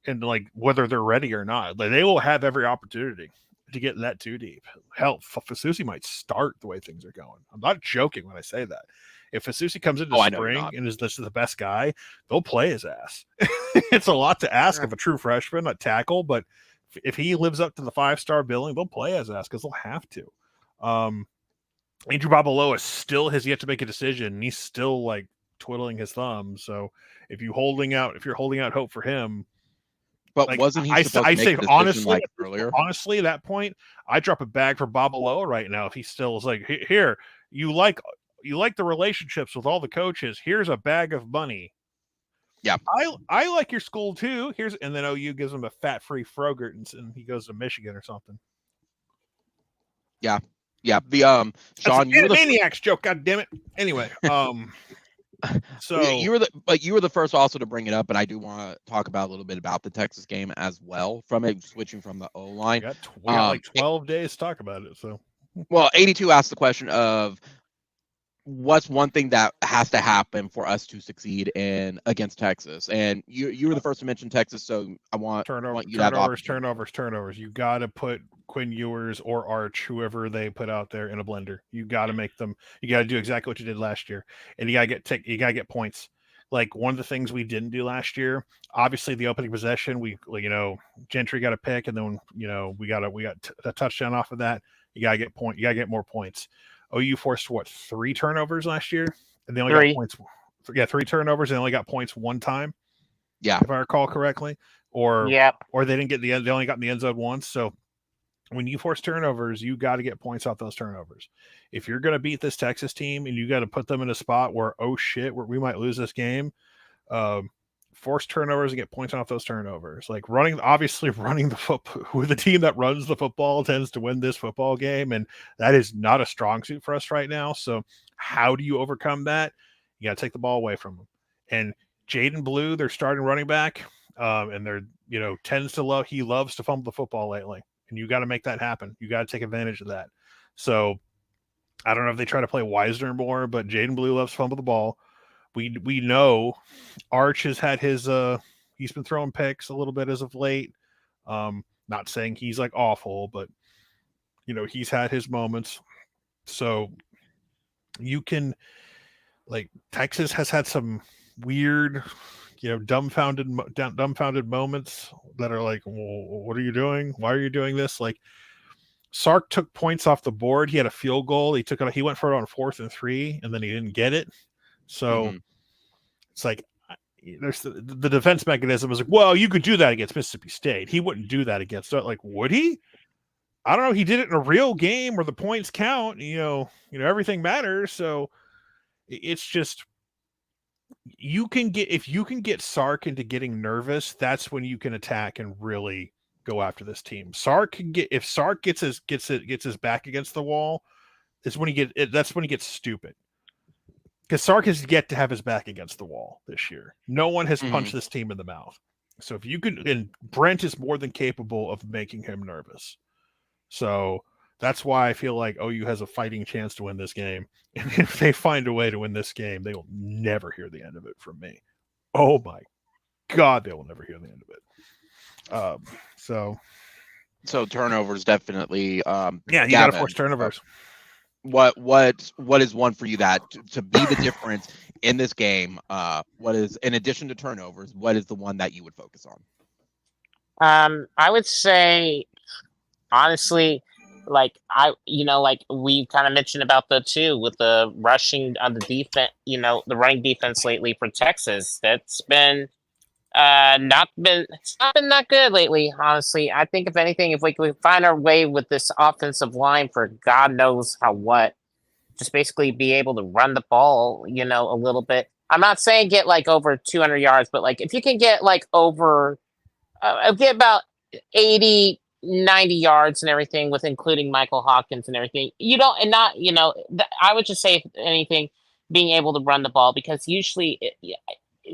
and like whether they're ready or not, like they will have every opportunity to get that too deep. Hell, Fasusi might start the way things are going. I'm not joking when I say that. If Fasusi comes into spring and is the best guy, they'll play his ass. It's a lot to ask of a true freshman, a tackle, but if he lives up to the 5-star billing, they'll play his ass because they'll have to. Andrew Babaloa still has yet to make a decision, and he's still like twiddling his thumbs. So if you're holding out hope for him, but like, wasn't he supposed to make a decision earlier? Honestly, at that point, I drop a bag for Babaloa right now if he still is like, here, you like the relationships with all the coaches. Here's a bag of money. Yeah, I like your school too. And then OU gives him a fat-free Frogurt, and he goes to Michigan or something. Yeah. The Sean, you were the maniacs joke. God damn it. Anyway, so you were the first also to bring it up, and I do want to talk about a little bit about the Texas game as well. Switching from the O line, we got like 12 days to talk about it. So, well, 82 asked the question of what's one thing that has to happen for us to succeed against Texas, and you were the first to mention Texas, so I want you to have turnovers. You got to put Quinn Ewers or Arch, whoever they put out there, in a blender. You got to make them. You got to do exactly what you did last year, and you got to get points. Like one of the things we didn't do last year, obviously the opening possession, Gentry got a pick, and then we got a touchdown off of that. You got to get more points. OU forced 3 turnovers last year, and they only got points. Yeah, 3 turnovers, and they only got points one time. Yeah, if I recall correctly, or they didn't get the end. They only got in the end zone once. So when you force turnovers, you got to get points off those turnovers. If you're going to beat this Texas team, and you got to put them in a spot where we might lose this game, force turnovers and get points off those turnovers. Like running the football. Who the team that runs the football tends to win this football game, and that is not a strong suit for us right now. So how do you overcome that? You got to take the ball away from them. And Jaden Blue, their starting running back, and they're he loves to fumble the football lately, and you got to make that happen. You got to take advantage of that. So I don't know if they try to play Wisner more, but Jaden Blue loves to fumble the ball. We know Arch has had his he's been throwing picks a little bit as of late. Not saying he's like awful, but he's had his moments. So you can, like, Texas has had some weird, dumbfounded moments that are like, well, what are you doing? Why are you doing this? Like, Sark took points off the board. He had a field goal. He went for it on 4th and 3, and then he didn't get it. So it's like, there's the defense mechanism is like, well, you could do that against Mississippi State. He wouldn't do that against it. Like, would he? I don't know. He did it in a real game where the points count. Everything matters. So it's just, if you can get Sark into getting nervous, that's when you can attack and really go after this team. If Sark gets his back against the wall, that's when he gets stupid. Because Sark has yet to have his back against the wall this year. No one has punched this team in the mouth. So if you can, and Brent is more than capable of making him nervous. So that's why I feel like OU has a fighting chance to win this game. And if they find a way to win this game, they will never hear the end of it from me. Oh my God, they will never hear the end of it. So turnovers definitely. You got to force turnovers. What is one for you that to be the difference in this game? What is, in addition to turnovers, what is the one that you would focus on? I would say, honestly, like we kind of mentioned about with the rushing on the defense, the running defense lately for Texas. That's been it's not been that good lately, honestly. I think if anything, if we could find our way with this offensive line for God knows just basically be able to run the ball, a little bit. I'm not saying get like over 200 yards, but like if you can get like over, get about 80, 90 yards and everything with including Michael Hawkins and everything, I would just say, if anything, being able to run the ball, because usually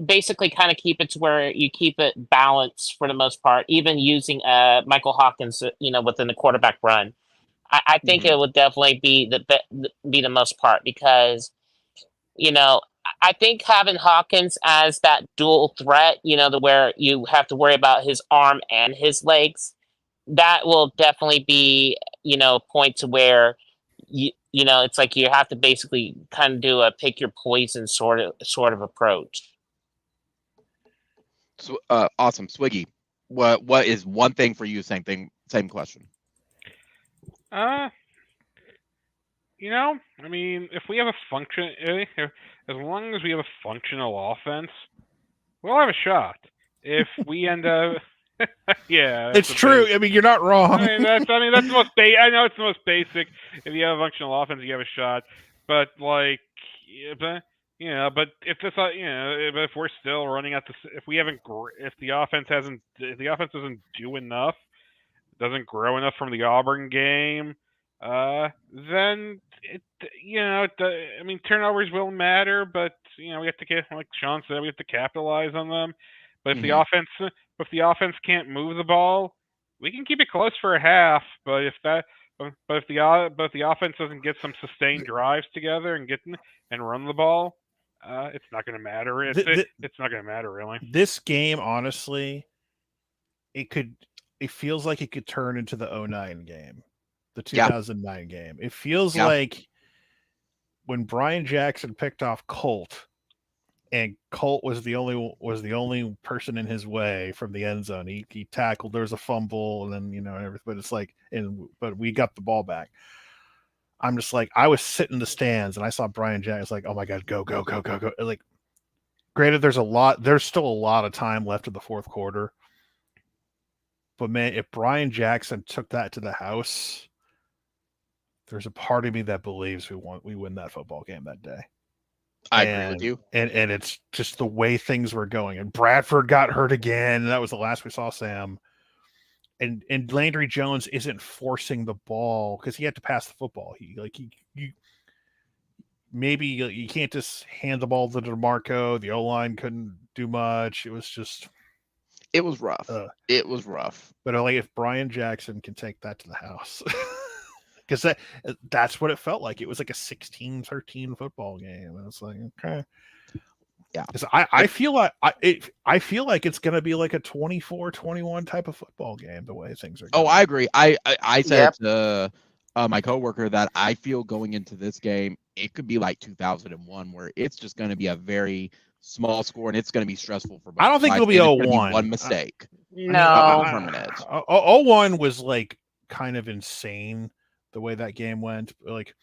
basically kind of keep it to where you keep it balanced for the most part, even using Michael Hawkins, within the quarterback run. I think Mhm. it would definitely be the most part because I think having Hawkins as that dual threat, to where you have to worry about his arm and his legs, that will definitely be a point to where it's like you have to basically kind of do a pick your poison sort of approach. So, awesome, Swiggy. What is one thing for you? Same thing. Same question. I mean, if we have a as long as we have a functional offense, we'll have a shot. If we end up, yeah, It's true. I mean, you're not wrong. that's the most I know it's the most basic. If you have a functional offense, you have a shot. But like, but if this, if we're still running at if we haven't, if the offense doesn't do enough, doesn't grow enough from the Auburn game, then I mean, turnovers will matter, but we have to get, like Sean said, we have to capitalize on them. But if the offense can't move the ball, we can keep it close for a half. But if the offense doesn't get some sustained drives together and run the ball, it's not going to matter. It's not going to matter really. This game, honestly, it feels like it could turn into the 2009 game, the 2009 game. It feels like when Brian Jackson picked off Colt, and Colt was the only person in his way from the end zone. He tackled. There was a fumble, and then everything. But it's like, but we got the ball back. I'm just like, I was sitting in the stands, and I saw Brian Jackson. I was like, oh my god, go! Like, granted, there's still a lot of time left in the fourth quarter. But man, if Brian Jackson took that to the house, there's a part of me that believes we win that football game that day. I agree with you. And it's just the way things were going. And Bradford got hurt again. And that was the last we saw Sam. And Landry Jones isn't forcing the ball because he had to pass the football. Maybe you can't just hand the ball to DeMarco. The O-line couldn't do much. It was just... It was rough. It was rough. But like, if Brian Jackson can take that to the house, because that's what it felt like. It was like a 16-13 football game. And it's like, okay, yeah. Because I feel like I feel like it's going to be like a 24-21 type of football game. The way things are going. Oh, I agree. I said to my coworker that I feel going into this game, it could be like 2001, where it's just going to be a very small score, and it's going to be stressful for both. I don't think it'll be 0-1. One mistake. No. Permanent. 0-1 was like kind of insane the way that game went. Like,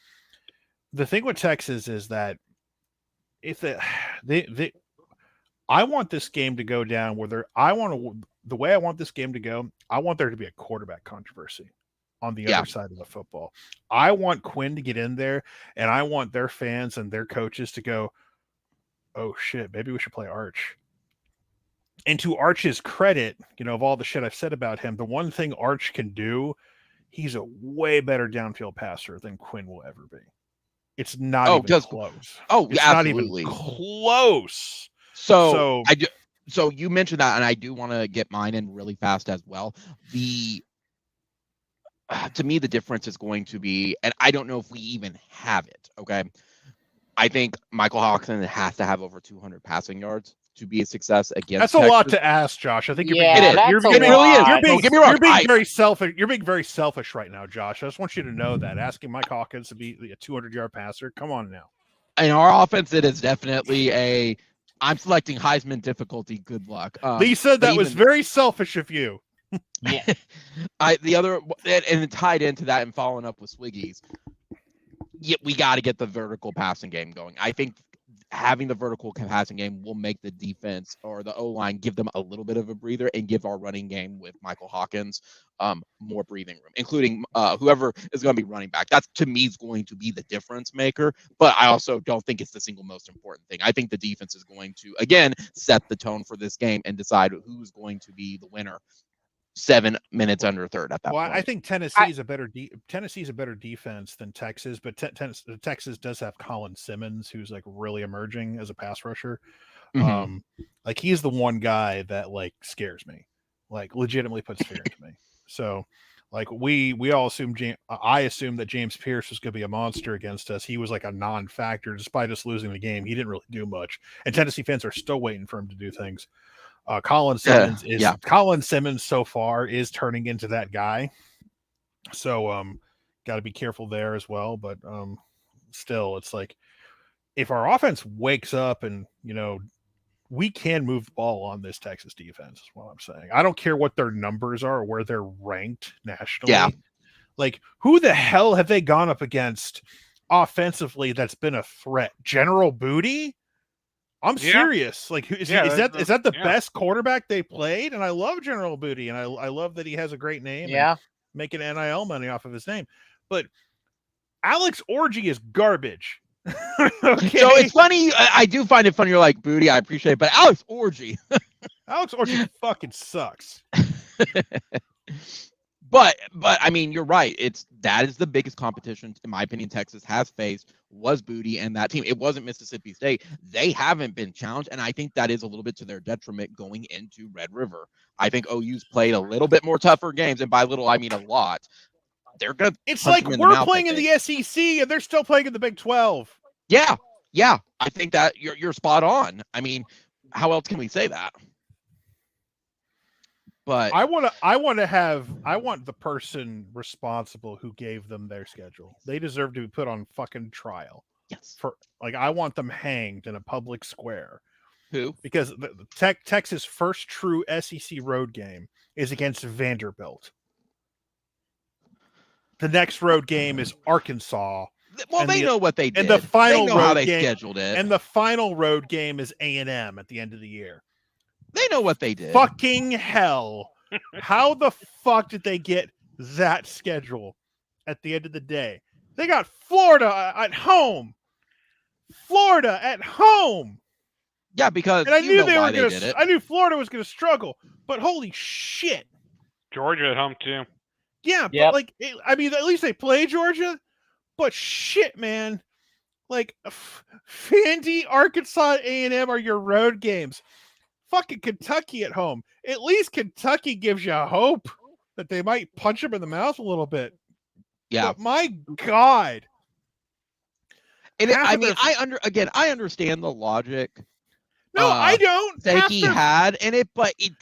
the thing with Texas is that if I want this game to go down where the way I want this game to go, I want there to be a quarterback controversy on the other side of the football. I want Quinn to get in there, and I want their fans and their coaches to go, oh shit, maybe we should play Arch. And to Arch's credit, of all the shit I've said about him, the one thing Arch can do, he's a way better downfield passer than Quinn will ever be. It's not even close. Oh, it's absolutely. Not even close. So you mentioned that, and I do want to get mine in really fast as well. To me, the difference is going to be, and I don't know if we even have it. Okay. I think Michael Hawkins has to have over 200 passing yards to be a success against That's Texas. A lot to ask, Josh. I think you're being selfish. You're being very selfish right now, Josh. I just want you to know that. Asking Mike Hawkins to be a 200-yard passer. Come on now. In our offense, it is definitely I'm selecting Heisman difficulty. Good luck. Lee said that was very selfish of you. Yeah. The other, and tied into that and following up with Swiggy's, we got to get the vertical passing game going. I think having the vertical passing game will make the defense or the O-line give them a little bit of a breather and give our running game with Michael Hawkins more breathing room, including whoever is going to be running back. That's, to me, is going to be the difference maker. But I also don't think it's the single most important thing. I think the defense is going to, again, set the tone for this game and decide who's going to be the winner 7 minutes under third at that point. I think Tennessee's a better defense than Texas, but Texas does have Colin Simmons, who's like really emerging as a pass rusher. Mm-hmm. Like, he's the one guy that like scares me, like legitimately puts fear into me. So Like we all assumed I assumed that James Pierce was going to be a monster against us. He was like a non-factor despite us losing the game. He didn't really do much, and Tennessee fans are still waiting for him to do things. Colin Simmons so far is turning into that guy. So got to be careful there as well. But still, it's like if our offense wakes up and we can move the ball on this Texas defense, is what I'm saying. I don't care what their numbers are or where they're ranked nationally. Yeah. Like, who the hell have they gone up against offensively that's been a threat? General Booty? I'm serious. Like, is that the best quarterback they played? And I love General Booty, and I love that he has a great name. Yeah. Making NIL money off of his name. But Alex Orgy is garbage. Okay. So it's funny. I do find it funny. You're like, Booty, I appreciate it. But Alex Orgy. Alex Orgy fucking sucks. But I mean, you're right. That is the biggest competition, in my opinion, Texas has faced was Booty and that team. It wasn't Mississippi State. They haven't been challenged, and I think that is a little bit to their detriment going into Red River. I think OU's played a little bit more tougher games, and by little I mean a lot. They're good. It's like we're playing in the SEC and they're still playing in the Big 12. Yeah. I think that you're spot on. I mean, how else can we say that? But I want the person responsible who gave them their schedule. They deserve to be put on fucking trial. Yes. I want them hanged in a public square. Who? Because the Texas' first true SEC road game is against Vanderbilt. The next road game is Arkansas. Well, they know what they did. And the final they know how they scheduled it. And the final road game is A&M at the end of the year. They know what they did. Fucking hell. How the fuck did they get that schedule at the end of the day? They got Florida at home. Yeah, because and I knew they were going to. I knew Florida was going to struggle, but holy shit. Georgia at home too. Yeah, but at least they play Georgia. But shit, man. Like, Vandy, Arkansas, A&M are your road games. Fucking Kentucky at home. At least Kentucky gives you hope that they might punch them in the mouth a little bit. Yeah. But my God. And I understand the logic. No, I don't. Sankey had in it, but it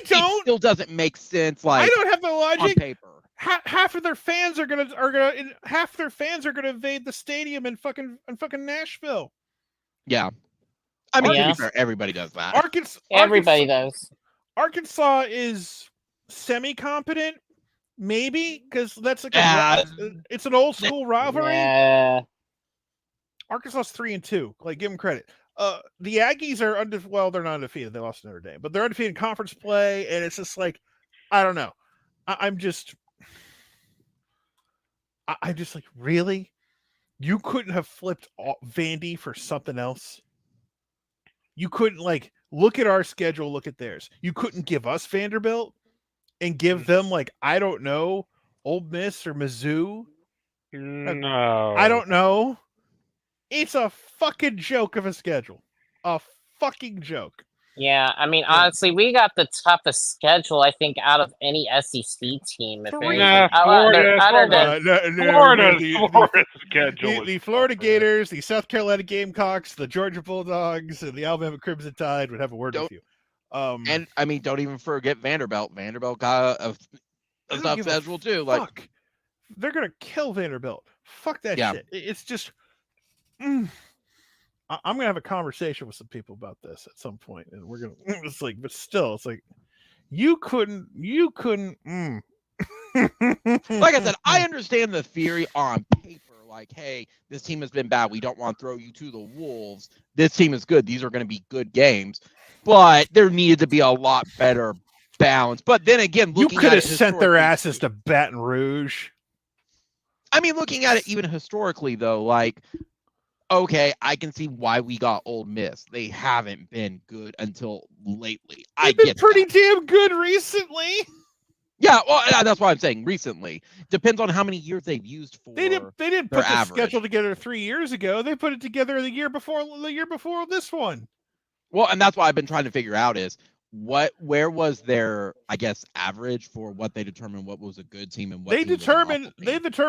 still doesn't make sense. Like, I don't have the logic on paper. Half of their fans are gonna invade the stadium in fucking Nashville. Yeah, I mean, to be fair, everybody does that. Everybody does. Arkansas is semi-competent, maybe, because that's like it's an old school rivalry. Yeah. Arkansas is 3-2. Like, give them credit. The Aggies are well, they're not undefeated. They lost to Notre Dame, but they're undefeated in conference play, and it's just like, I don't know. I'm just like, really? You couldn't have flipped Vandy for something else? You couldn't, like, look at our schedule, look at theirs. You couldn't give us Vanderbilt and give them, like, I don't know, Ole Miss or Mizzou? No. I don't know. It's a fucking joke of a schedule. A fucking joke. Yeah, I mean, honestly, we got the toughest schedule, I think, out of any SEC team. Florida's schedule. The Florida Gators, the South Carolina Gamecocks, the Georgia Bulldogs, and the Alabama Crimson Tide would have a word with you. And I mean, don't even forget Vanderbilt. Vanderbilt got a tough schedule too. Like, they're gonna kill Vanderbilt. Fuck that shit. It's just. I'm gonna have a conversation with some people about this at some point, and we're gonna. It's like, but still, it's like you couldn't. Like I said, I understand the theory on paper. Like, hey, this team has been bad. We don't want to throw you to the wolves. This team is good. These are going to be good games, but there needed to be a lot better balance. But then again, you could have sent their asses to Baton Rouge. I mean, looking at it even historically, though, like, okay, I can see why we got Ole Miss. They haven't been good until lately. They've been pretty damn good recently. Yeah, well, that's why I'm saying recently. Depends on how many years they've used for. They didn't put the schedule together 3 years ago. They put it together the year before this one. Well, and that's what I've been trying to figure out is where was their, I guess, average for what they determined what was a good team and what They team was an awful determined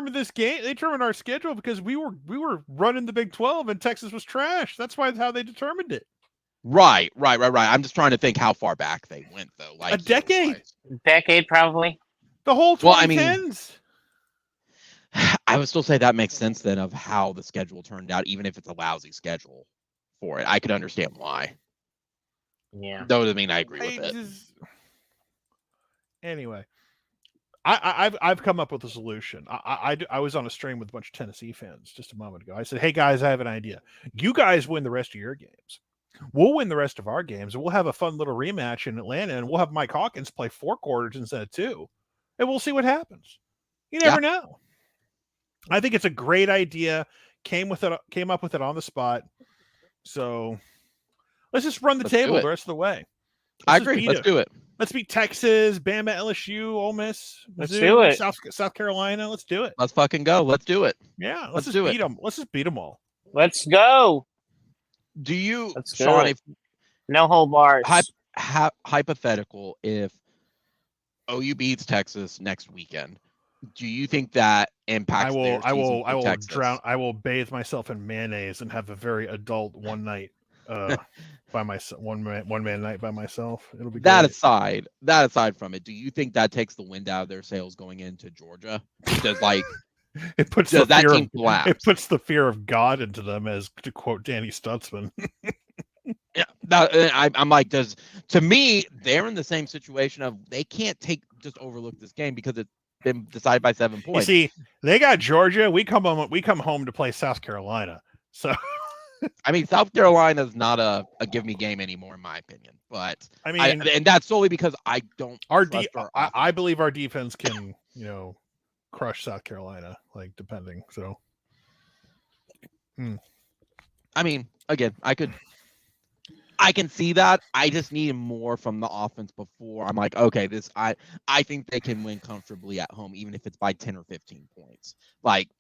team? this game. They determined our schedule because we were running the Big 12 and Texas was trash. That's how they determined it. Right. I'm just trying to think how far back they went though. Like A decade. Decade, probably. The whole 2010s. Well, I mean, I would still say that makes sense then of how the schedule turned out, even if it's a lousy schedule for it. I could understand why. Yeah. Though doesn't mean I agree with it. Anyway, I've come up with a solution. I was on a stream with a bunch of Tennessee fans just a moment ago. I said, "Hey guys, I have an idea. You guys win the rest of your games. We'll win the rest of our games, and we'll have a fun little rematch in Atlanta, and we'll have Mike Hawkins play 4 quarters instead of 2, and we'll see what happens. You never know." I think it's a great idea. Came up with it on the spot. So let's just run the table the rest of the way. I agree. Let's do it. Let's beat Texas, Bama, LSU, Ole Miss, let's do it. South Carolina. Let's do it. Let's fucking go. Let's do it. Yeah, let's just beat them. Let's just beat them all. Let's go. Do you, Sean? No whole bars. Hypothetical, if OU beats Texas next weekend, do you think that impacts their season for Texas? I will bathe myself in mayonnaise and have a very adult one night by myself, one man night by myself. It'll be that great. aside from it. Do you think that takes the wind out of their sails going into Georgia? Does it puts the fear of God into them, as to quote Danny Stutzman. Yeah, I'm like, to me, they're in the same situation of they can't just overlook this game because it's been decided by 7 points. You see, they got Georgia. We come home to play South Carolina. So, I mean, South Carolina is not a give me game anymore, in my opinion. But I mean, and that's solely because I don't. I believe our defense can, crush South Carolina, depending. So, I mean, again, I can see that. I just need more from the offense before I'm like, okay, I think they can win comfortably at home, even if it's by 10 or 15 points. Like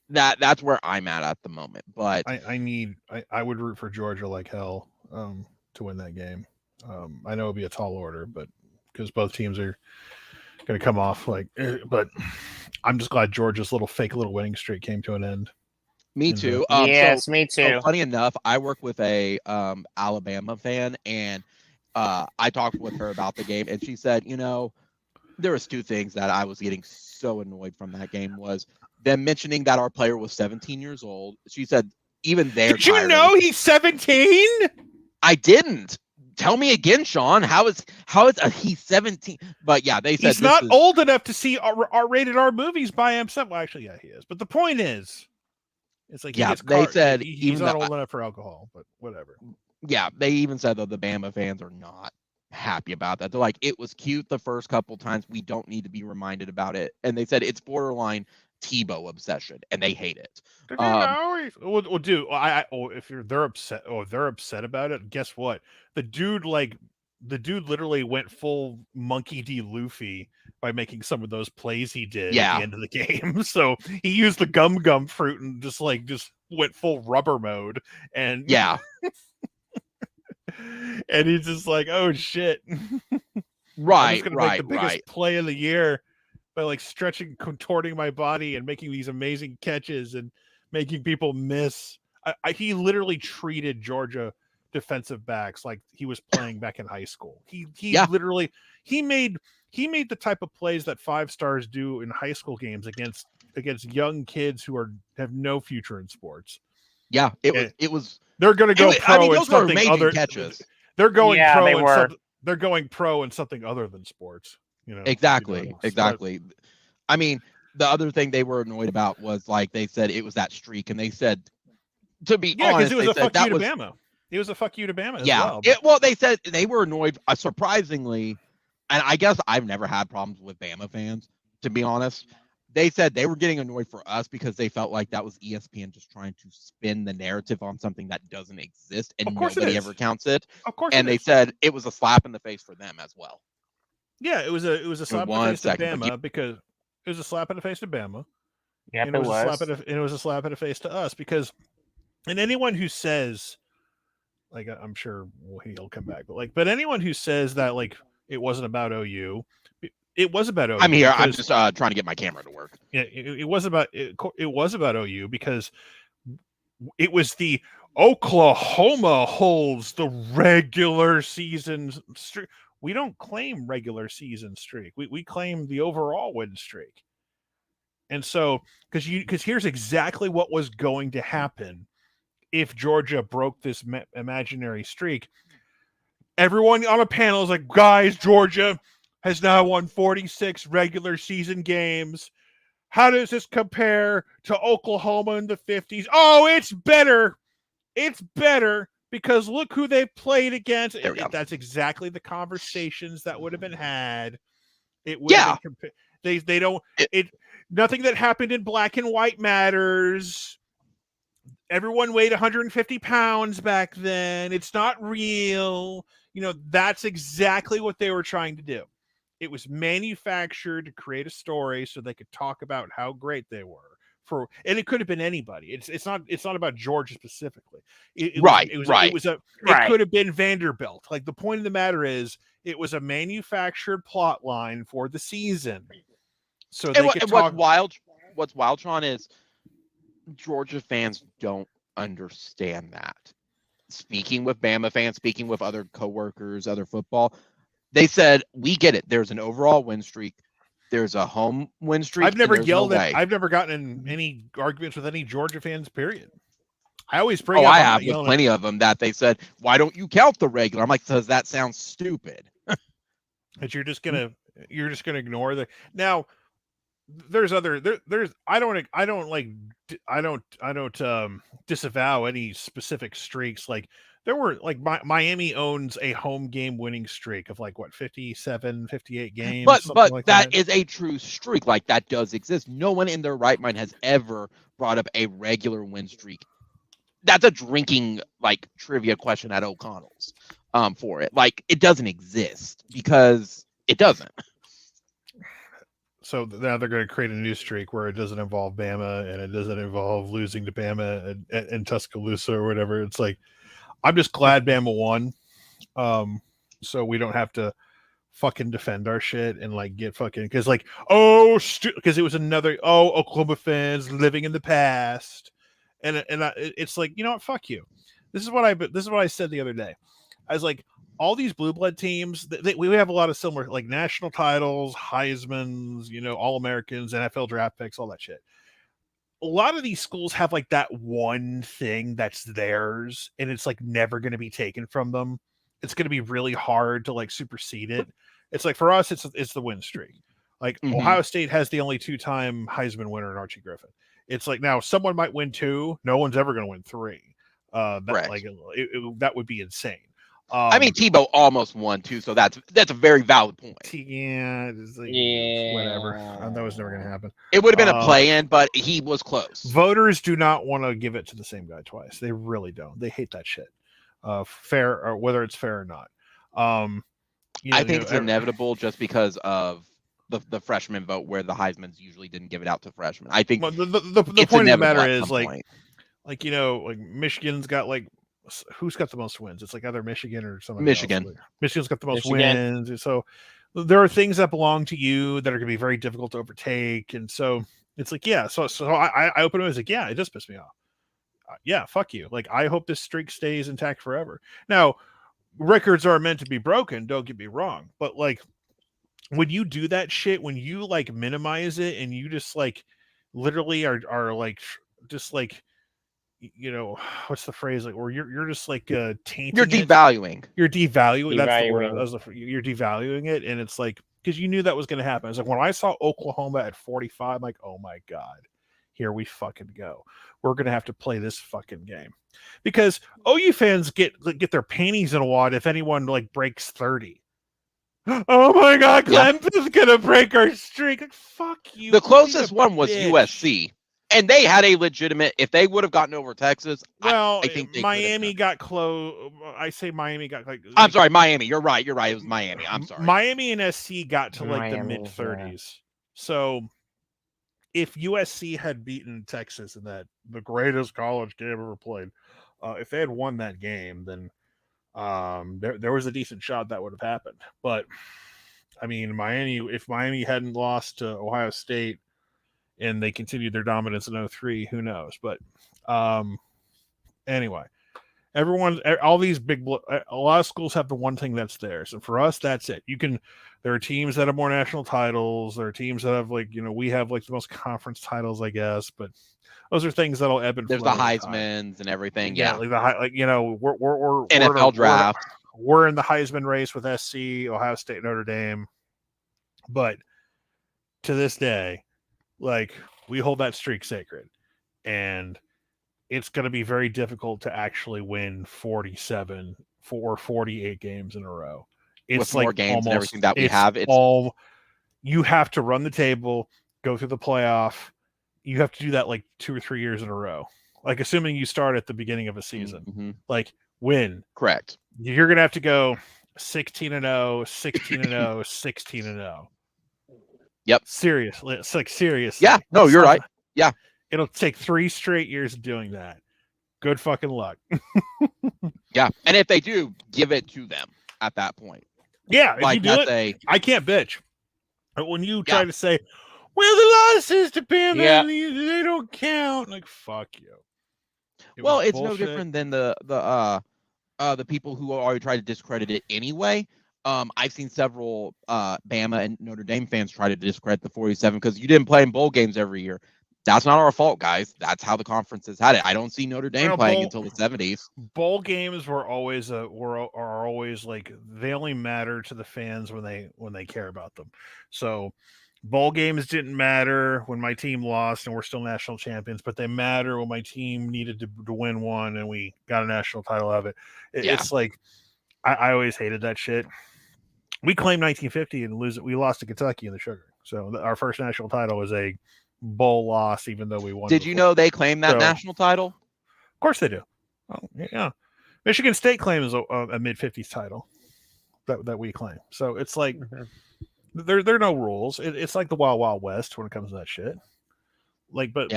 that's where I'm at the moment. But I would root for Georgia like hell to win that game. I know it'll be a tall order, but because both teams are going to come off but I'm just glad Georgia's fake little winning streak came to an end. Me too. Yes, me too. So funny enough, I work with a Alabama fan, and I talked with her about the game, and she said, there was 2 things that I was getting so annoyed from that game was them mentioning that our player was 17 years old. She said, even there. Did you know he's 17? I didn't. Tell me again, Sean. How is he's 17? But yeah, they said he's not old enough to see rated R movies by himself. Well, actually, yeah, he is. But the point is, it's like they said he's not old enough for alcohol, but whatever. Yeah, they even said though the Bama fans are not happy about that. They're like, it was cute the first couple times. We don't need to be reminded about it. And they said it's borderline Tebow obsession, and they hate it. If they're upset about it, guess what? The dude literally went full Monkey D. Luffy by making some of those plays he did at the end of the game. So he used the gum fruit and just went full rubber mode. And and he's just like, oh shit. Right, I'm make the biggest play of the year by stretching, contorting my body and making these amazing catches and making people miss. He literally treated Georgia defensive backs like he was playing back in high school. He literally made the type of plays that 5-stars do in high school games against young kids who have no future in sports. Yeah, it was. They're going to go pro in something other. Catches. They're going pro. They're going pro in something other than sports. Exactly. I mean, the other thing they were annoyed about was they said it was that streak, and they said, to be honest, it was a fuck you to Bama. It was a fuck you to Bama. Well, they said they were annoyed. Surprisingly, and I guess I've never had problems with Bama fans, to be honest. They said they were getting annoyed for us because they felt like that was ESPN just trying to spin the narrative on something that doesn't exist, and nobody ever counts it. Of course, and they said it was a slap in the face for them as well. Yeah, it was a slap in the face to Bama because it was a slap in the face to Bama. Yeah, and it was a slap in the face to us because, and anyone who says Like I'm sure he'll come back, but anyone who says that like it wasn't about OU, it was about OU. I'm here. I'm just trying to get my camera to work. Yeah, it was about OU because it was the Oklahoma holds the regular season streak. We don't claim regular season streak. We claim the overall win streak. And so, because here's exactly what was going to happen if Georgia broke this imaginary streak. Everyone on a panel is like, guys, Georgia has now won 46 regular season games. How does this compare to Oklahoma in the 50s? Oh, it's better. It's better because look who they played against. That's exactly the conversations that would have been had. It would have been they don't nothing that happened in black and white matters. Everyone weighed 150 pounds back then. It's not real. That's exactly what they were trying to do. It was manufactured to create a story so they could talk about how great they were. And it could have been anybody. It's not about Georgia specifically. It could have been Vanderbilt. Like the point of the matter is, it was a manufactured plot line for the season. So they could talk. What's wild, Sean, is Georgia fans don't understand that. Speaking with Bama fans, speaking with other coworkers, other football, they said, we get it. There's an overall win streak. There's a home win streak. I've never yelled at. I've never gotten in any arguments with any Georgia fans. Period. I always bring. I have with plenty of them that they said, "Why don't you count the regular?" I'm like, "Because that sounds stupid." That you're just gonna ignore the now. There's other there's I don't disavow any specific streaks. Like there were Miami owns a home game winning streak of 57, 58 games. But that is a true streak. Like that does exist. No one in their right mind has ever brought up a regular win streak. That's a drinking trivia question at O'Connell's for it. Like it doesn't exist because it doesn't. So now they're going to create a new streak where it doesn't involve Bama and it doesn't involve losing to Bama and Tuscaloosa or whatever. It's like, I'm just glad Bama won. So we don't have to fucking defend our shit and get fucking, because because it was another, Oklahoma fans living in the past. And it's like, you know what? Fuck you. This is what I said the other day. I was like, all these blue blood teams, we have a lot of similar, national titles, Heismans, All-Americans, NFL draft picks, all that shit. A lot of these schools have that one thing that's theirs, and it's never going to be taken from them. It's going to be really hard to supersede it. It's for us, it's the win streak. Ohio State has the only 2-time Heisman winner in Archie Griffin. It's now someone might win 2. No one's ever going to win 3. That would be insane. I mean, Tebow almost won too, so that's a very valid point. Yeah, whatever. That was never going to happen. It would have been a play-in, but he was close. Voters do not want to give it to the same guy twice. They really don't. They hate that shit. Fair or whether it's fair or not. I think it's inevitable just because of the freshman vote, where the Heisman's usually didn't give it out to freshmen. I think the point of the matter is Michigan's got who's got the most wins? It's either Michigan or somebody Michigan. else. Michigan's got the most wins. So there are things that belong to you that are going to be very difficult to overtake. And so it's So I open it as it does piss me off. Fuck you. I hope this streak stays intact forever. Now, records are meant to be broken. Don't get me wrong. But when you do that shit, when you minimize it and you just literally are just what's the phrase, where you're just tainting you're devaluing it. You're devaluing. That's the word. You're devaluing it, and it's because you knew that was going to happen. It's when I saw Oklahoma at 45, I'm like, oh my god, here we fucking go. We're going to have to play this fucking game, because OU fans get their panties in a wad if anyone breaks 30. Oh my god, Clemson's gonna break our streak. Fuck you. The closest one was USC. And they had a legitimate, if they would have gotten over Texas, I think Miami got close. I say Miami got I'm sorry, Miami. You're right. It was Miami. I'm sorry. Miami and SC got to the mid 30s. Yeah. So if USC had beaten Texas in the greatest college game ever played, if they had won that game, then There was a decent shot that would have happened, but I mean, if Miami hadn't lost to Ohio State and they continued their dominance in 03, who knows? But anyway, all these a lot of schools have the one thing that's theirs, and for us, that's it. There are teams that have more national titles. There are teams that have we have the most conference titles, I guess, but those are things that'll ebb and flow. There's the Heismans and everything. Yeah, we're NFL draft. We're in the Heisman race with SC, Ohio State, Notre Dame, but to this day, we hold that streak sacred, and it's going to be very difficult to actually win 47 or 48 games in a row. It's with more games and everything that we have. You have to run the table, go through the playoff. You have to do that 2 or 3 years in a row. Assuming you start at the beginning of a season, win. Correct. You're going to have to go 16-0, 16-0, 16-0. Yep. Seriously. It's serious. Yeah. No, you're right. Yeah. It'll take 3 straight years of doing that. Good fucking luck. Yeah. And if they do, give it to them at that point. Yeah. If you do it, I can't bitch. But when you try to say, well, the losses to Bama, they don't count. Fuck you. It's no different than the people who already try to discredit it anyway. I've seen several Bama and Notre Dame fans try to discredit the 47 because you didn't play in bowl games every year. That's not our fault, guys. That's how the conferences had it. I don't see Notre Dame playing until the 70s. Bowl games were always are always they only matter to the fans when they care about them. So bowl games didn't matter when my team lost and we're still national champions, but they matter when my team needed to win one and we got a national title out of it. It's I always hated that shit. We claimed 1950 and lose it. We lost to Kentucky in the Sugar. So our first national title was a bowl loss, even though we won. Did you know they claimed that national title? Of course they do. Oh, yeah. Michigan State claims a mid-50s title that we claim. So it's there are no rules. It's like the Wild Wild West when it comes to that shit. But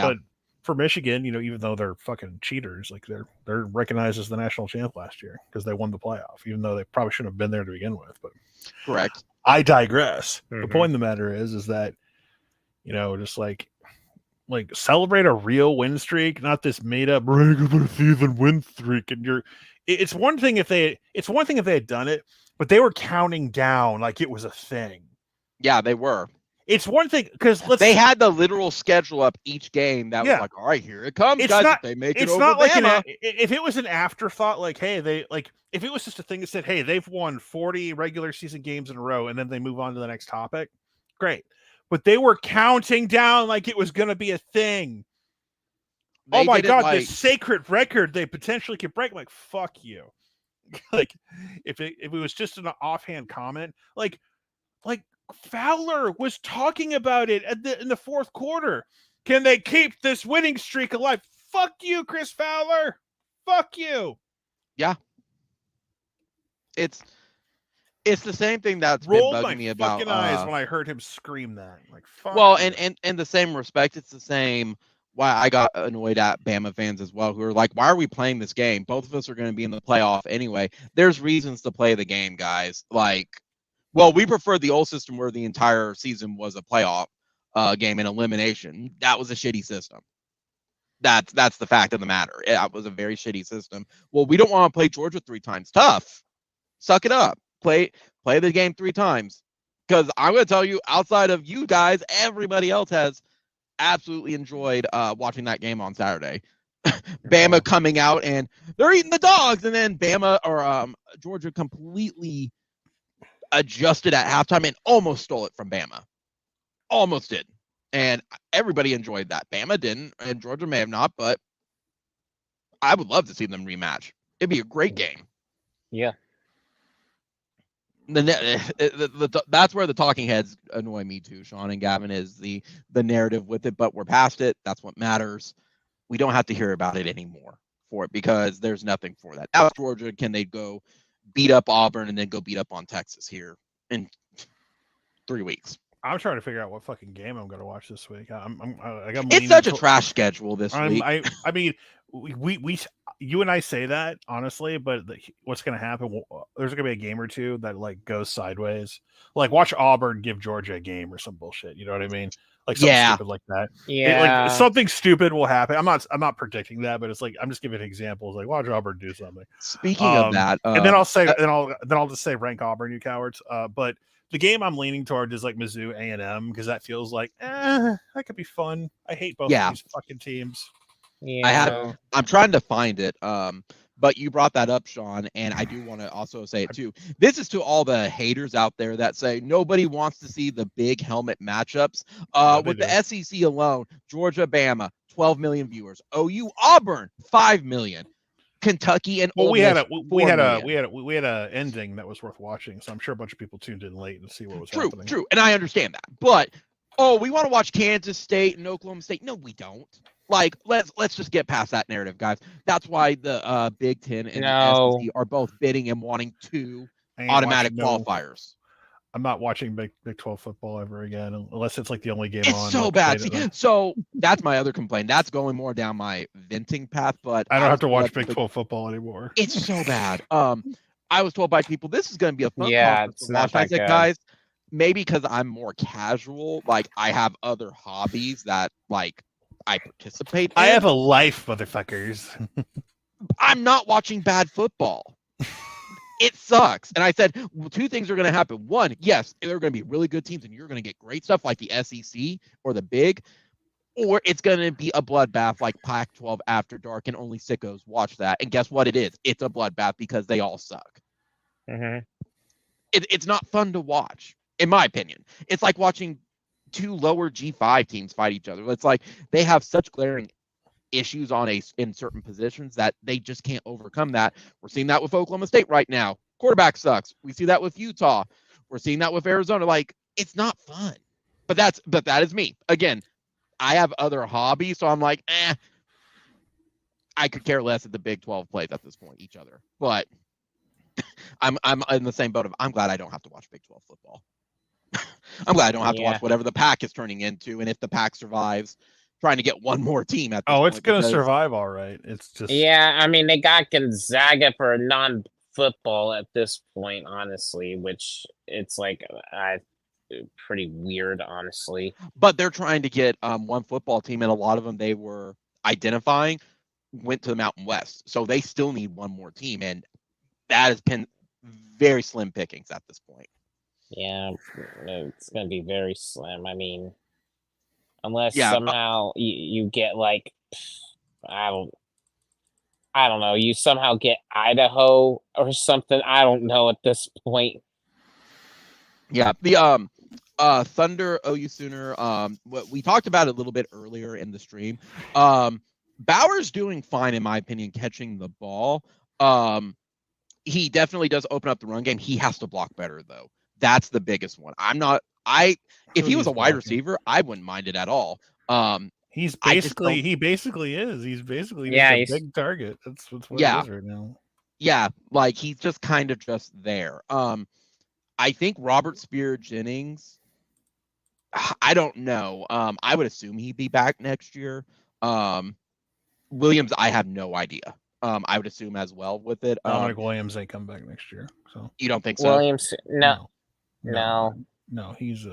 for Michigan, even though they're fucking cheaters, they're recognized as the national champ last year because they won the playoff, even though they probably shouldn't have been there to begin with. But correct. I digress. The point of the matter is that just celebrate a real win streak, not this made up regular season win streak. And it's one thing if they had done it, but they were counting down like it was a thing. Yeah, they were. It's one thing because they had the literal schedule up each game that was all right, here it comes, guys. If they make it over Bama. If it was an afterthought, if it was just a thing that said, hey, they've won 40 regular season games in a row, and then they move on to the next topic, great. But they were counting down like it was going to be a thing. Oh my God, this sacred record they potentially could break. Fuck you. If it was just an offhand comment, Fowler was talking about it in the fourth quarter. Can they keep this winning streak alive? Fuck you, Chris Fowler. Fuck you. Yeah. It's the same thing that's been bugging me about. Fucking eyes when I heard him scream that. Fuck. Well, and in the same respect, it's the same. Why I got annoyed at Bama fans as well, who are like, "Why are we playing this game? Both of us are going to be in the playoff anyway." There's reasons to play the game, guys. We prefer the old system where the entire season was a playoff game and elimination. That was a shitty system. That's the fact of the matter. It was a very shitty system. Well, we don't want to play Georgia 3 times. Tough. Suck it up. Play the game 3 times. Because I'm going to tell you, outside of you guys, everybody else has absolutely enjoyed watching that game on Saturday. Bama coming out and they're eating the dogs, and then Bama or Georgia completely adjusted at halftime and almost stole it from Bama. Almost did. And everybody enjoyed that. Bama didn't, and Georgia may have not, but I would love to see them rematch. It'd be a great game. Yeah. That's where the talking heads annoy me too, Sean and Gavin, is the narrative with it, but we're past it. That's what matters. We don't have to hear about it anymore for it because there's nothing for that. Now Georgia, can they go beat up Auburn and then go beat up on Texas here in 3 weeks? I'm trying to figure out what fucking game I'm going to watch this week. It's such a trash schedule this week. I mean, we you and I say that honestly, but what's going to happen? There's going to be a game or two that like goes sideways. Like watch Auburn give Georgia a game or some bullshit. You know what I mean? Like something stupid like that. Yeah. Like something stupid will happen. I'm not predicting that, but it's like I'm just giving examples. Like watch Auburn do something. Speaking of that, and then I'll say, then I'll just say rank Auburn, you cowards. But the game I'm leaning toward is like Mizzou A&M because that feels like that could be fun. I hate both of these fucking teams. Yeah. I'm trying to find it. But you brought that up, Sean, and I do want to also say it too. This is to all the haters out there that say nobody wants to see the big helmet matchups. With the SEC alone, Georgia, Bama, 12 million viewers. OU, Auburn, 5 million. Kentucky and we had a ending that was worth watching, so I'm sure a bunch of people tuned in late and see what was happening. True, and I understand that. But we want to watch Kansas State and Oklahoma State. No, we don't. Like, let's just get past that narrative, guys. That's why the Big Ten and the SEC are both bidding and wanting 2 automatic qualifiers. I'm not watching Big 12 football ever again, unless it's like the only game on. It's so bad. So that's my other complaint. That's going more down my venting path, but I don't have to watch Big 12 football anymore. It's so bad. I was told by people this is going to be a fun it's not that good. Guys, maybe because I'm more casual, like I have other hobbies that like I participate in. I have a life, motherfuckers. I'm not watching bad football. It sucks. And I said, 2 things are going to happen. One, yes, there are going to be really good teams and you're going to get great stuff like the SEC or the Big, or it's going to be a bloodbath like Pac-12 After Dark and only sickos watch that. And guess what it is? It's a bloodbath because they all suck. Mm-hmm. It's not fun to watch, in my opinion. It's like watching 2 lower G5 teams fight each other. It's like they have such glaring issues in certain positions that they just can't overcome that. We're seeing that with Oklahoma State right now. Quarterback sucks. We see that with Utah. We're seeing that with Arizona. Like, it's not fun. But that is me. Again, I have other hobbies, so I'm like, I could care less if the Big 12 plays at this point each other. But I'm in the same boat of I'm glad I don't have to watch Big 12 football. I'm glad I don't have to watch whatever the Pac is turning into, and if the Pac survives, trying to get one more team at this point. It's going to survive all right. It's just I mean, they got Gonzaga for non-football at this point, honestly, which it's like pretty weird, honestly. But they're trying to get one football team, and a lot of them they were identifying went to the Mountain West, so they still need one more team, and that has been very slim pickings at this point. Yeah, it's going to be very slim. I mean, unless somehow you get like, I don't know, you somehow get Idaho or something. I don't know at this point. Yeah, the Thunder OU Sooner. What we talked about it a little bit earlier in the stream. Bauer's doing fine in my opinion, catching the ball. He definitely does open up the run game. He has to block better though. That's the biggest one. If he was a wide receiver, I wouldn't mind it at all. He basically is. He's basically a big target. That's what it is right now. Yeah, like he's just kind of just there. I think Robert Spear Jennings, I don't know. I would assume he'd be back next year. Williams, I have no idea. I would assume as well with it. Dominic Williams ain't come back next year. So you don't think so? Williams, no. He's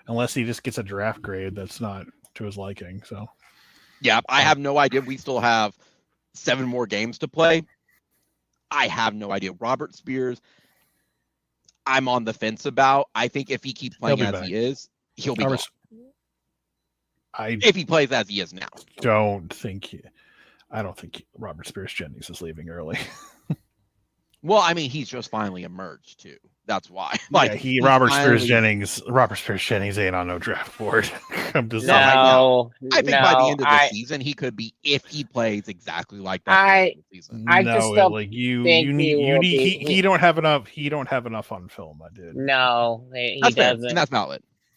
unless he just gets a draft grade that's not to his liking. So yeah, I have no idea. We still have 7 more games to play. I have no idea. Robert Spears, I'm on the fence about. I think if he keeps playing as he is, he'll be gone. If he plays as he is now. I don't think Robert Spears Jennings is leaving early. Well, I mean, he's just finally emerged too. That's why. Robert Spears Jennings ain't on no draft board. I'm just I think by the end of the season he could be if he plays exactly like that. He don't have enough on film, I did. No, he doesn't. Fair, and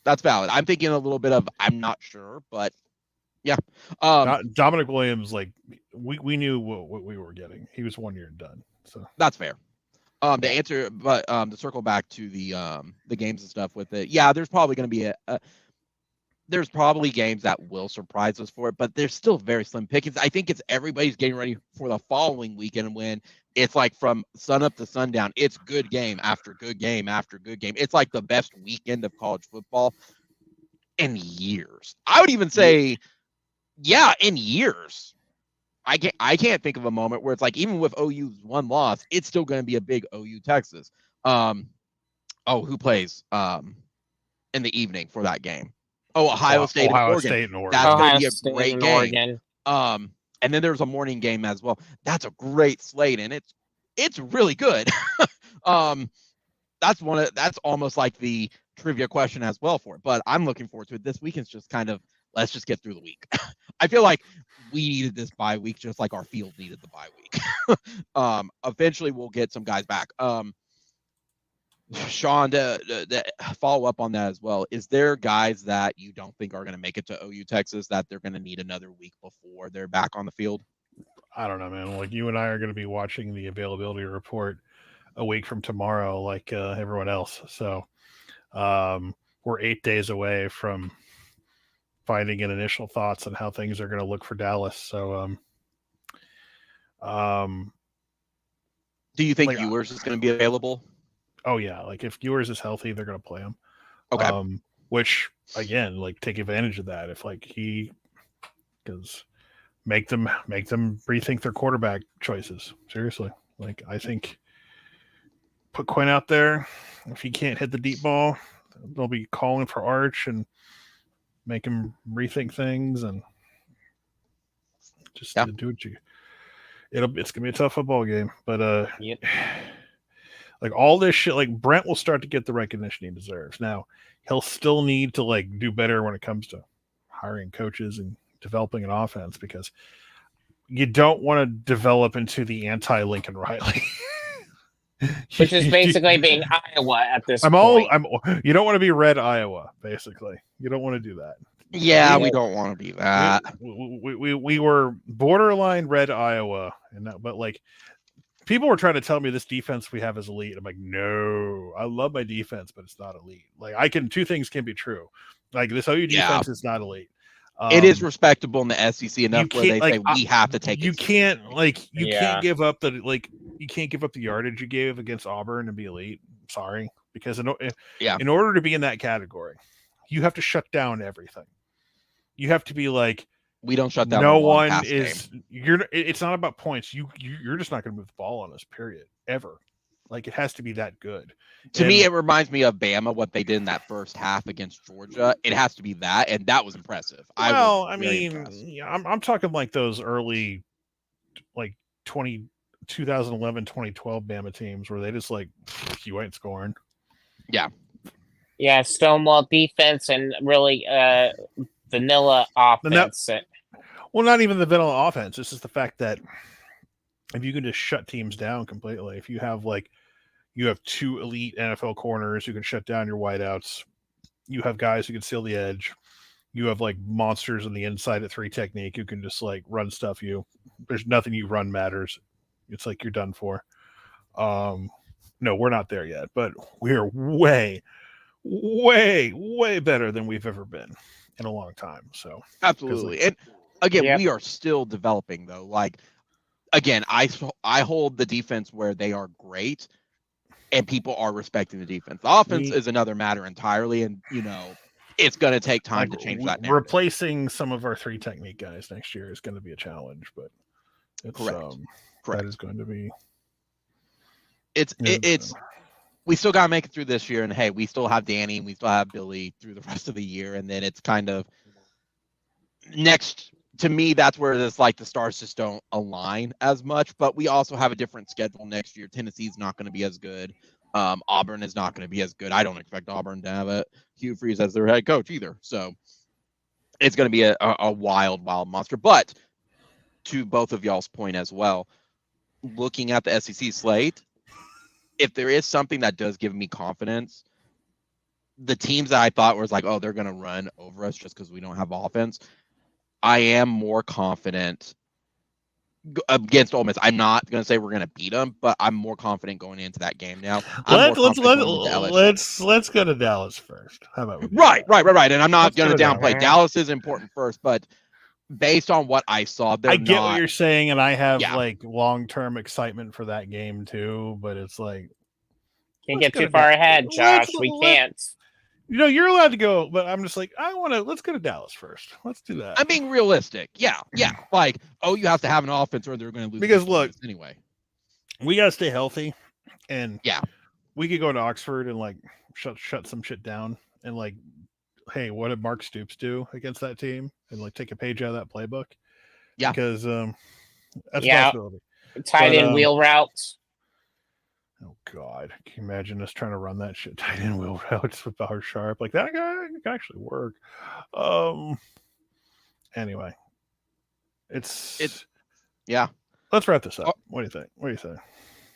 that's valid. I'm thinking a little bit of I'm not sure, but yeah. Dominic Williams, we knew what we were getting. He was 1 year and done. So that's fair. The answer, but to circle back to the games and stuff with it, yeah, there's probably going to be there's probably games that will surprise us for it, but there's still very slim pickings. I think it's everybody's getting ready for the following weekend when it's like from sun up to sundown. It's good game after good game after good game. It's like the best weekend of college football in years. I would even say, yeah, in years. I can't think of a moment where it's like even with OU's one loss, it's still going to be a big OU Texas. Who plays in the evening for that game? Oh, Ohio State and Oregon. That's going to be a great game. And then there's a morning game as well. That's a great slate, and it's really good. That's almost like the trivia question as well for it. But I'm looking forward to it. This weekend's just kind of let's just get through the week. I feel like we needed this bye week just like our field needed the bye week. Eventually we'll get some guys back. Sean, to follow up on that as well, is there guys that you don't think are going to make it to OU Texas that they're going to need another week before they're back on the field? I don't know, man. Like, you and I are going to be watching the availability report a week from tomorrow, like everyone else. So we're 8 days away from finding an initial thoughts on how things are going to look for Dallas. So do you think Ewers is going to be available? Oh yeah, like if Ewers is healthy, they're going to play him. Okay. Which again, like take advantage of that. If like because make them rethink their quarterback choices. Seriously, like I think put Quinn out there. If he can't hit the deep ball, they'll be calling for Arch and make him rethink things and just do what you. It's gonna be a tough football game, but Yep. Like all this shit, like Brent will start to get the recognition he deserves. Now he'll still need to like do better when it comes to hiring coaches and developing an offense because you don't want to develop into the anti-Lincoln Riley. Which is basically being Iowa at this point. You don't want to be red Iowa, basically. You don't want to do that. Yeah, we don't want to be that. We were borderline red Iowa, but like people were trying to tell me this defense we have is elite. I'm like, no, I love my defense, but it's not elite. Like two things can be true. Like this OU defense is not elite. It is respectable in the SEC enough where they say we have to take. You can't can't give up you can't give up the yardage you gave against Auburn and be elite. Sorry, because in order to be in that category, you have to shut down everything. You have to be like, we don't shut down. No one is. Game. It's not about points. You're just not going to move the ball on us. Period. Ever. Like it has to be that good. To me, it reminds me of Bama, what they did in that first half against Georgia. It has to be that, and that was impressive. I'm talking like those early, like 2011, 2012 Bama teams where they just like, you ain't scoring. Yeah. Yeah, stonewall defense and really vanilla offense. Well, not even the vanilla offense. It's just the fact that if you can just shut teams down completely, if you have two elite NFL corners who can shut down your wideouts, you have guys who can seal the edge, you have like monsters on the inside at 3 technique who can just like run stuff you. There's nothing you run matters. It's like you're done for. No, we're not there yet, but we're way, way, way better than we've ever been in a long time. So absolutely. And again, we are still developing though. Like again, I hold the defense where they are great and people are respecting the defense. The offense is another matter entirely. And it's going to take time to change that narrative. Replacing some of our 3 technique guys next year is going to be a challenge, but it's correct. That is going to be, it's we still got to make it through this year. And hey, we still have Danny and we still have Billy through the rest of the year. And then it's kind of next, to me, that's where it's like the stars just don't align as much, but we also have a different schedule next year. Tennessee's not going to be as good. Auburn is not going to be as good. I don't expect Auburn to have Hugh Freeze as their head coach either. So it's going to be a wild monster. But to both of y'all's point as well, looking at the SEC slate, if there is something that does give me confidence, the teams that I thought was like, oh, they're going to run over us just because we don't have offense, I am more confident against Ole Miss. I'm not going to say we're going to beat them, but I'm more confident going into that game now. Let's go to Dallas first. How about we do right. that? And I'm not going to Dallas. downplay. Dallas is important first, but based on what I saw, I get what you're saying, and I have like long-term excitement for that game too. But it's like can't get too far ahead, Josh. We can't. You're allowed to go, but I'm just like, let's go to Dallas first. Let's do that. I'm being realistic. Yeah. Like, you have to have an offense or they're going to lose. Because look, anyway, we got to stay healthy, and yeah, we could go to Oxford and like shut some shit down, and like, hey, what did Mark Stoops do against that team? And like take a page out of that playbook. Yeah, because that's a possibility. Tight end wheel routes. Oh God! Can you imagine us trying to run that shit tight end wheel routes with Bauer Sharp? Like that guy can actually work. Anyway, it's yeah. Let's wrap this up. What do you think? What do you say?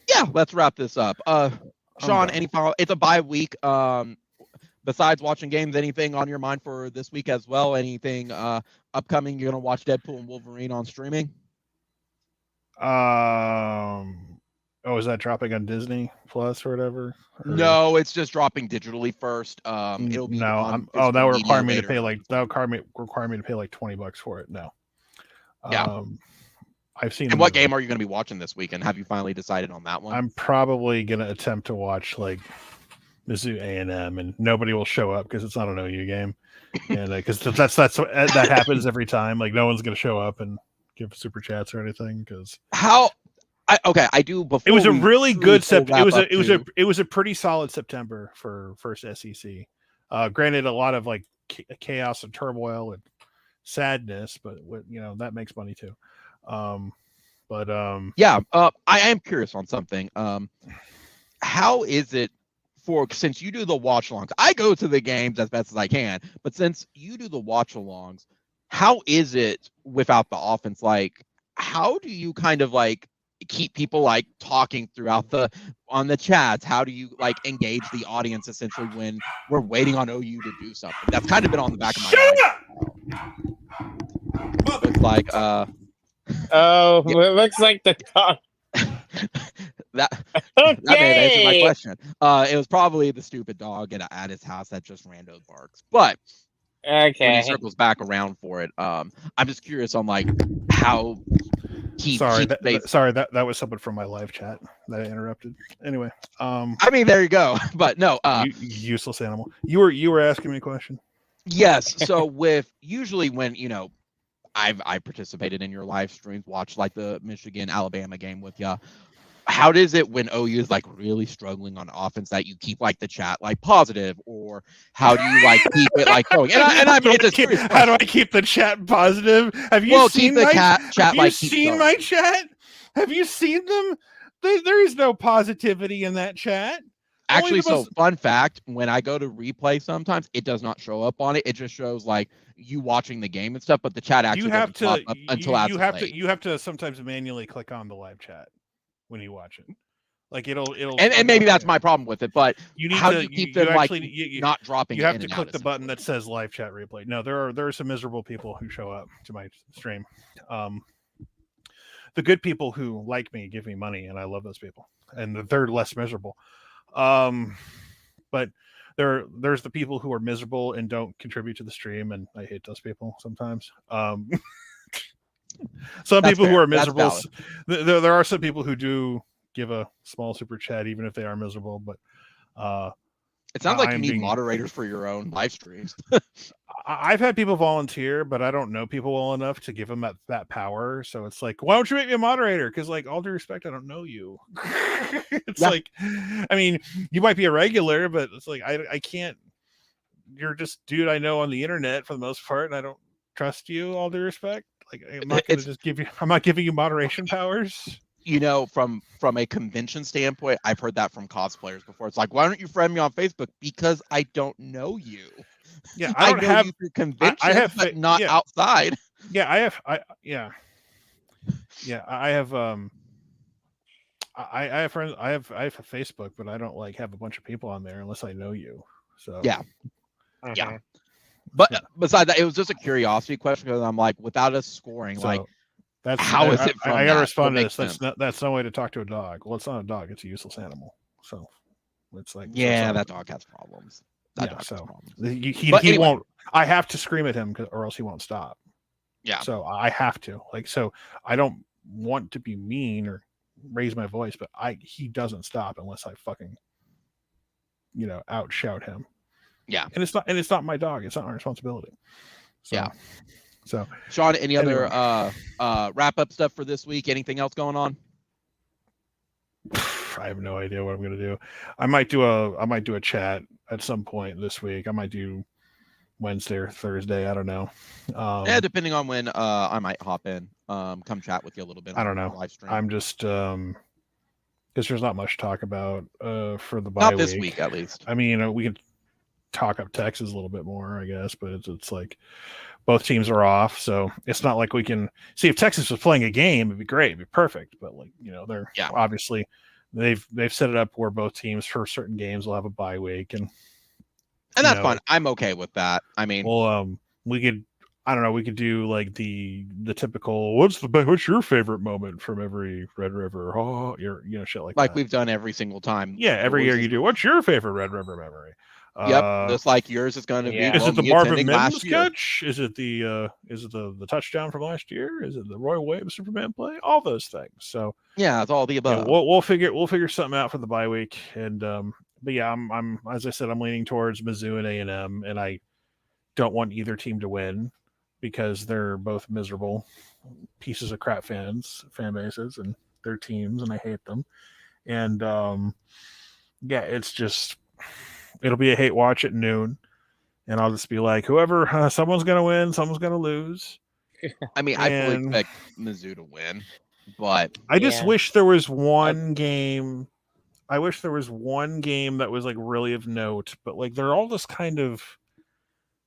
Yeah, let's wrap this up. Sean, any final? It's a bye week. Besides watching games, anything on your mind for this week as well? Anything upcoming? You're gonna watch Deadpool and Wolverine on streaming? Oh, is that dropping on Disney Plus or whatever? No, it's just dropping digitally first. It'll be that would require me to pay like require me to pay like $20 for it. No. Yeah. I've seen. And what game are you going to be watching this weekend? Have you finally decided on that one? I'm probably going to attempt to watch like Mizzou A&M, and nobody will show up because it's not an OU game, and because that happens every time. Like no one's going to show up and give super chats or anything because I do. Before it was a really good it was a pretty solid September for first SEC. Granted, a lot of like chaos and turmoil and sadness, but that makes money too. I am curious on something. How is it since you do the watch alongs? I go to the games as best as I can, but since you do the watch alongs, how is it without the offense? Like, how do you kind of like keep people like talking throughout on the chats? How do you like engage the audience essentially when we're waiting on OU to do something? That's kind of been on the back of my mind. Looks like it looks like the dog. that may have answered my question. It was probably the stupid dog at his house that just random barks. But when he circles back around for it, I'm just curious on like how that was something from my live chat that I interrupted. Anyway, I mean, there you go. But no, useless animal. You were asking me a question. Yes. So usually when I participated in your live streams, watched like the Michigan Alabama game with you. How does it when OU is like really struggling on offense that you keep like the chat like positive, or how do you like keep it like going? And I mean, how do I keep the chat positive? Have you seen my chat? Have you seen my chat? Have you seen them? There is no positivity in that chat. Actually, fun fact: when I go to replay, sometimes it does not show up on it. It just shows like you watching the game and stuff, but the chat actually doesn't pop up until you have to sometimes manually click on the live chat when you watch it. Like it'll and maybe that's my problem with it, but you need how to do you keep them not dropping? You have to click the button that says live chat replay. No, there are some miserable people who show up to my stream. The good people who like me give me money, and I love those people, and they're less miserable. But there's the people who are miserable and don't contribute to the stream, and I hate those people sometimes. Some people who are miserable. There are some people who do give a small super chat even if they are miserable, but it sounds like you need moderators for your own live streams. I've had people volunteer, but I don't know people well enough to give them that power. So it's like, why don't you make me a moderator? Because like, all due respect, I don't know you. It's like, I mean, you might be a regular, but it's like I can't. You're just dude I know on the internet for the most part, and I don't trust you. All due respect. Like, I'm not going to just give you. I'm not giving you moderation powers. From a convention standpoint, I've heard that from cosplayers before. It's like, why don't you friend me on Facebook? Because I don't know you. Yeah, I don't have you through conventions, but not outside. Yeah, I have friends. I have a Facebook, but I don't like have a bunch of people on there unless I know you. So yeah. But besides that, it was just a curiosity question because I'm like, without us scoring, like That's How is it from I gotta that? respond What to makes this. them? That's no way to talk to a dog. Well, it's not a dog; it's a useless animal. So it's like Yeah, that dog has problems. That yeah, dog has so problems. he Anyway. won't. I have to scream at him or else he won't stop. Yeah. So I have to so I don't want to be mean or raise my voice, but he doesn't stop unless I fucking outshout him. Yeah. And it's not my dog. It's not my responsibility. So, yeah. So Sean, any other wrap up stuff for this week? Anything else going on? I have no idea what I'm gonna do. I might do a chat at some point this week. I might do Wednesday or Thursday. I don't know. Yeah, depending on when I might hop in, come chat with you a little bit. I don't know. Live stream. I'm just because there's not much to talk about for the bye not this week at least. I mean, we can talk up Texas a little bit more, I guess, but it's like both teams are off, so it's not like we can see if Texas was playing a game, it'd be great, it'd be perfect. But like they're obviously they've set it up where both teams for certain games will have a bye week, and that's fine. I'm okay with that. I mean, well, we could. I don't know. We could do like the typical. What's your favorite moment from every Red River? Oh, shit like that. Like we've done every single time. Yeah, every year you do. What's your favorite Red River memory? Yep, just like yours is going to be. Is it the Marvin Mims sketch? Is it the touchdown from last year? Is it the Roy Williams Superman play? All those things. So yeah, it's all the above. We'll figure something out for the bye week, and but yeah, I'm as I said, I'm leaning towards Mizzou and A&M, and I don't want either team to win because they're both miserable pieces of crap fan bases and their teams, and I hate them. And yeah, it's just. It'll be a hate watch at noon, and I'll just be like, whoever, someone's going to win, someone's going to lose. I mean, I fully expect Mizzou to win, but I just wish there was one game. I wish there was one game that was like really of note, but like they're all just kind of.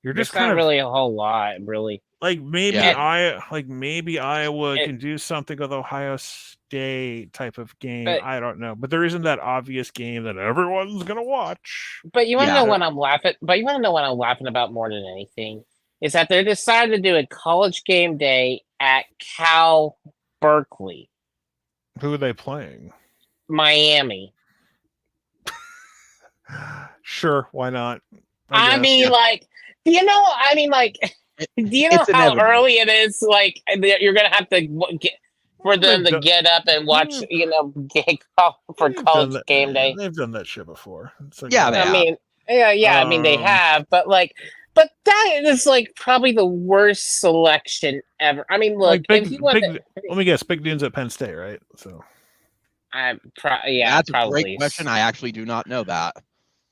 You're just kind of really a whole lot, really. Like maybe Iowa can do something with Ohio State type of game. I don't know, but there isn't that obvious game that everyone's gonna watch. But you want to know what I'm laughing? But you want to know what I'm laughing about more than anything is that they decided to do a college game day at Cal Berkeley. Who are they playing? Miami. Sure, why not? I mean, like. Do you know how early it is? Like, you're going to have to get for them to get up and watch, for college game day. They've done that shit before. Like, I mean, they have, but that is like probably the worst selection ever. I mean, look, let me guess, Big Dune's at Penn State, right? So, that's probably a great question. I actually do not know that.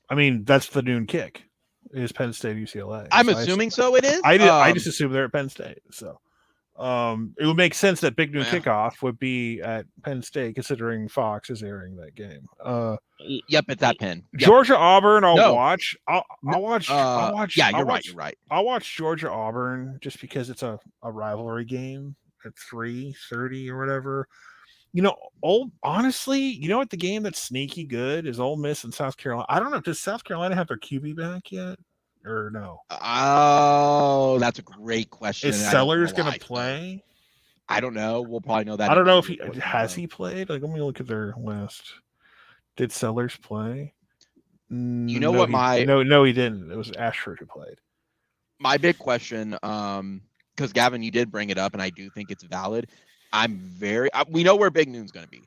I mean, that's the noon kick. Is Penn State UCLA? I'm assuming so. It is. I just assume they're at Penn State. So, it would make sense that Big Noon kickoff would be at Penn State, considering Fox is airing that game. Yep, it's at Penn. Yep. Georgia Auburn. I'll watch. I'll watch. Yeah, you're right. You're right. I'll watch Georgia Auburn just because it's a rivalry game at 3:30 or whatever. Honestly, what the game that's sneaky good is Ole Miss and South Carolina. I don't know. Does South Carolina have their QB back yet, or no? Oh, that's a great question. Is Sellers going to play? I don't know. We'll probably know that. I don't know if he played. Like, let me look at their list. Did Sellers play? No, he didn't. It was Ashford who played. My big question, because Gavin, you did bring it up, and I do think it's valid. We know where Big Noon's going to be.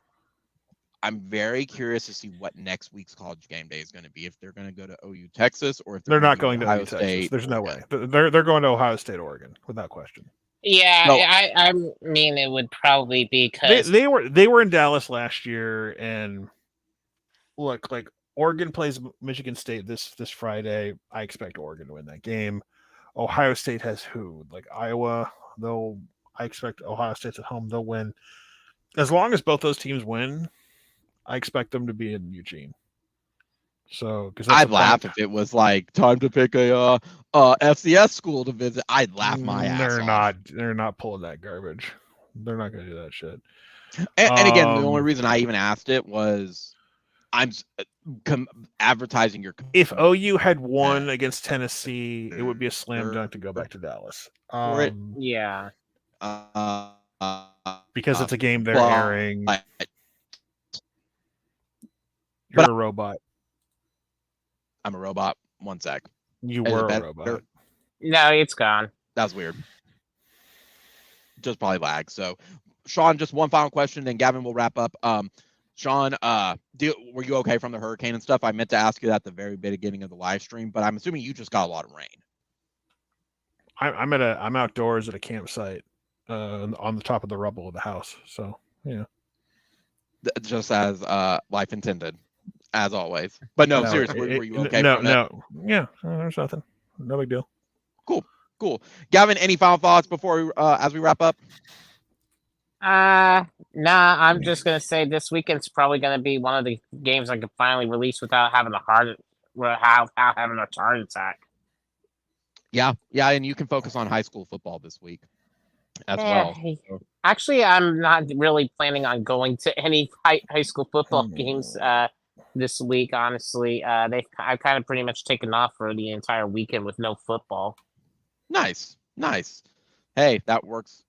I'm very curious to see what next week's college game day is going to be. If they're going to go to OU Texas, or if they're not going to OU Texas. There's no way. They're going to Ohio State, Oregon, without question. Yeah, no. I mean, it would probably be because they were in Dallas last year, and look, like Oregon plays Michigan State this Friday. I expect Oregon to win that game. Ohio State has who? Like Iowa, though. I expect Ohio State's at home. They'll win. As long as both those teams win, I expect them to be in Eugene. So, because I'd laugh if it was like time to pick a FCS school to visit. I'd laugh my ass off. They're not pulling that garbage. They're not going to do that shit. And again, the only reason I even asked it was I'm advertising your. If OU had won against Tennessee, it would be a slam dunk to go back to Dallas. Yeah. Because it's a game they're but- airing. but You're a robot. I'm a robot. One sec. You Is it were a better? robot. No, it's gone. That's weird. Just probably lag. So, Sean, just one final question, and Gavin will wrap up. Sean, were you okay from the hurricane and stuff? I meant to ask you that at the very beginning of the live stream, but I'm assuming you just got a lot of rain. I'm outdoors at a campsite on the top of the rubble of the house. So yeah. Just as life intended, as always. But no, seriously, were you okay? Yeah, there's nothing. No big deal. Cool. Gavin, any final thoughts before as we wrap up? Nah, I'm just gonna say this weekend's probably gonna be one of the games I can finally release without having having a heart attack. Yeah, and you can focus on high school football this week as well. Actually, I'm not really planning on going to any high school football games this week. Honestly, I've kind of pretty much taken off for the entire weekend with no football. Nice. Hey, that works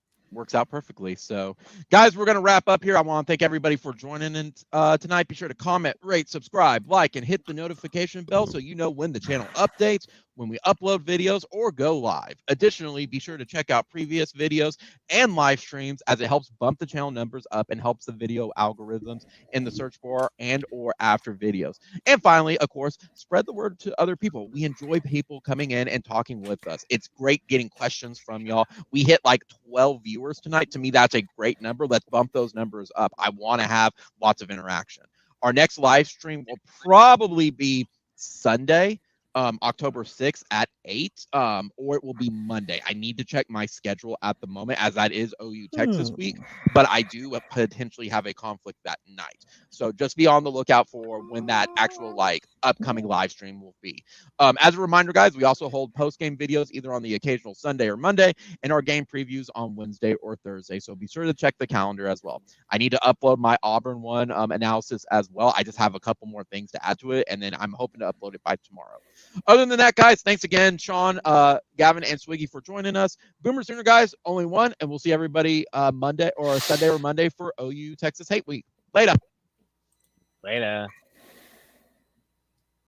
out perfectly. So, guys, we're going to wrap up here. I want to thank everybody for joining in tonight. Be sure to comment, rate, subscribe, like, and hit the notification bell so you know when the channel updates, when we upload videos, or go live. Additionally, be sure to check out previous videos and live streams as it helps bump the channel numbers up and helps the video algorithms in the search bar and or after videos. And finally, of course, spread the word to other people. We enjoy people coming in and talking with us. It's great getting questions from y'all. We hit like 12 viewers tonight. To me, that's a great number. Let's bump those numbers up. I want to have lots of interaction. Our next live stream will probably be Sunday, October 6th at 8, or it will be Monday. I need to check my schedule at the moment as that is OU Texas week, but I do potentially have a conflict that night. So just be on the lookout for when that actual upcoming live stream will be. As a reminder, guys, we also hold post-game videos either on the occasional Sunday or Monday and our game previews on Wednesday or Thursday. So be sure to check the calendar as well. I need to upload my Auburn one analysis as well. I just have a couple more things to add to it, and then I'm hoping to upload it by tomorrow. Other than that, guys, thanks again, Sean, Gavin, and Swiggy for joining us. Boomer Sooner, guys, only one, and we'll see everybody Monday or Sunday or Monday for OU Texas Hate Week. Later.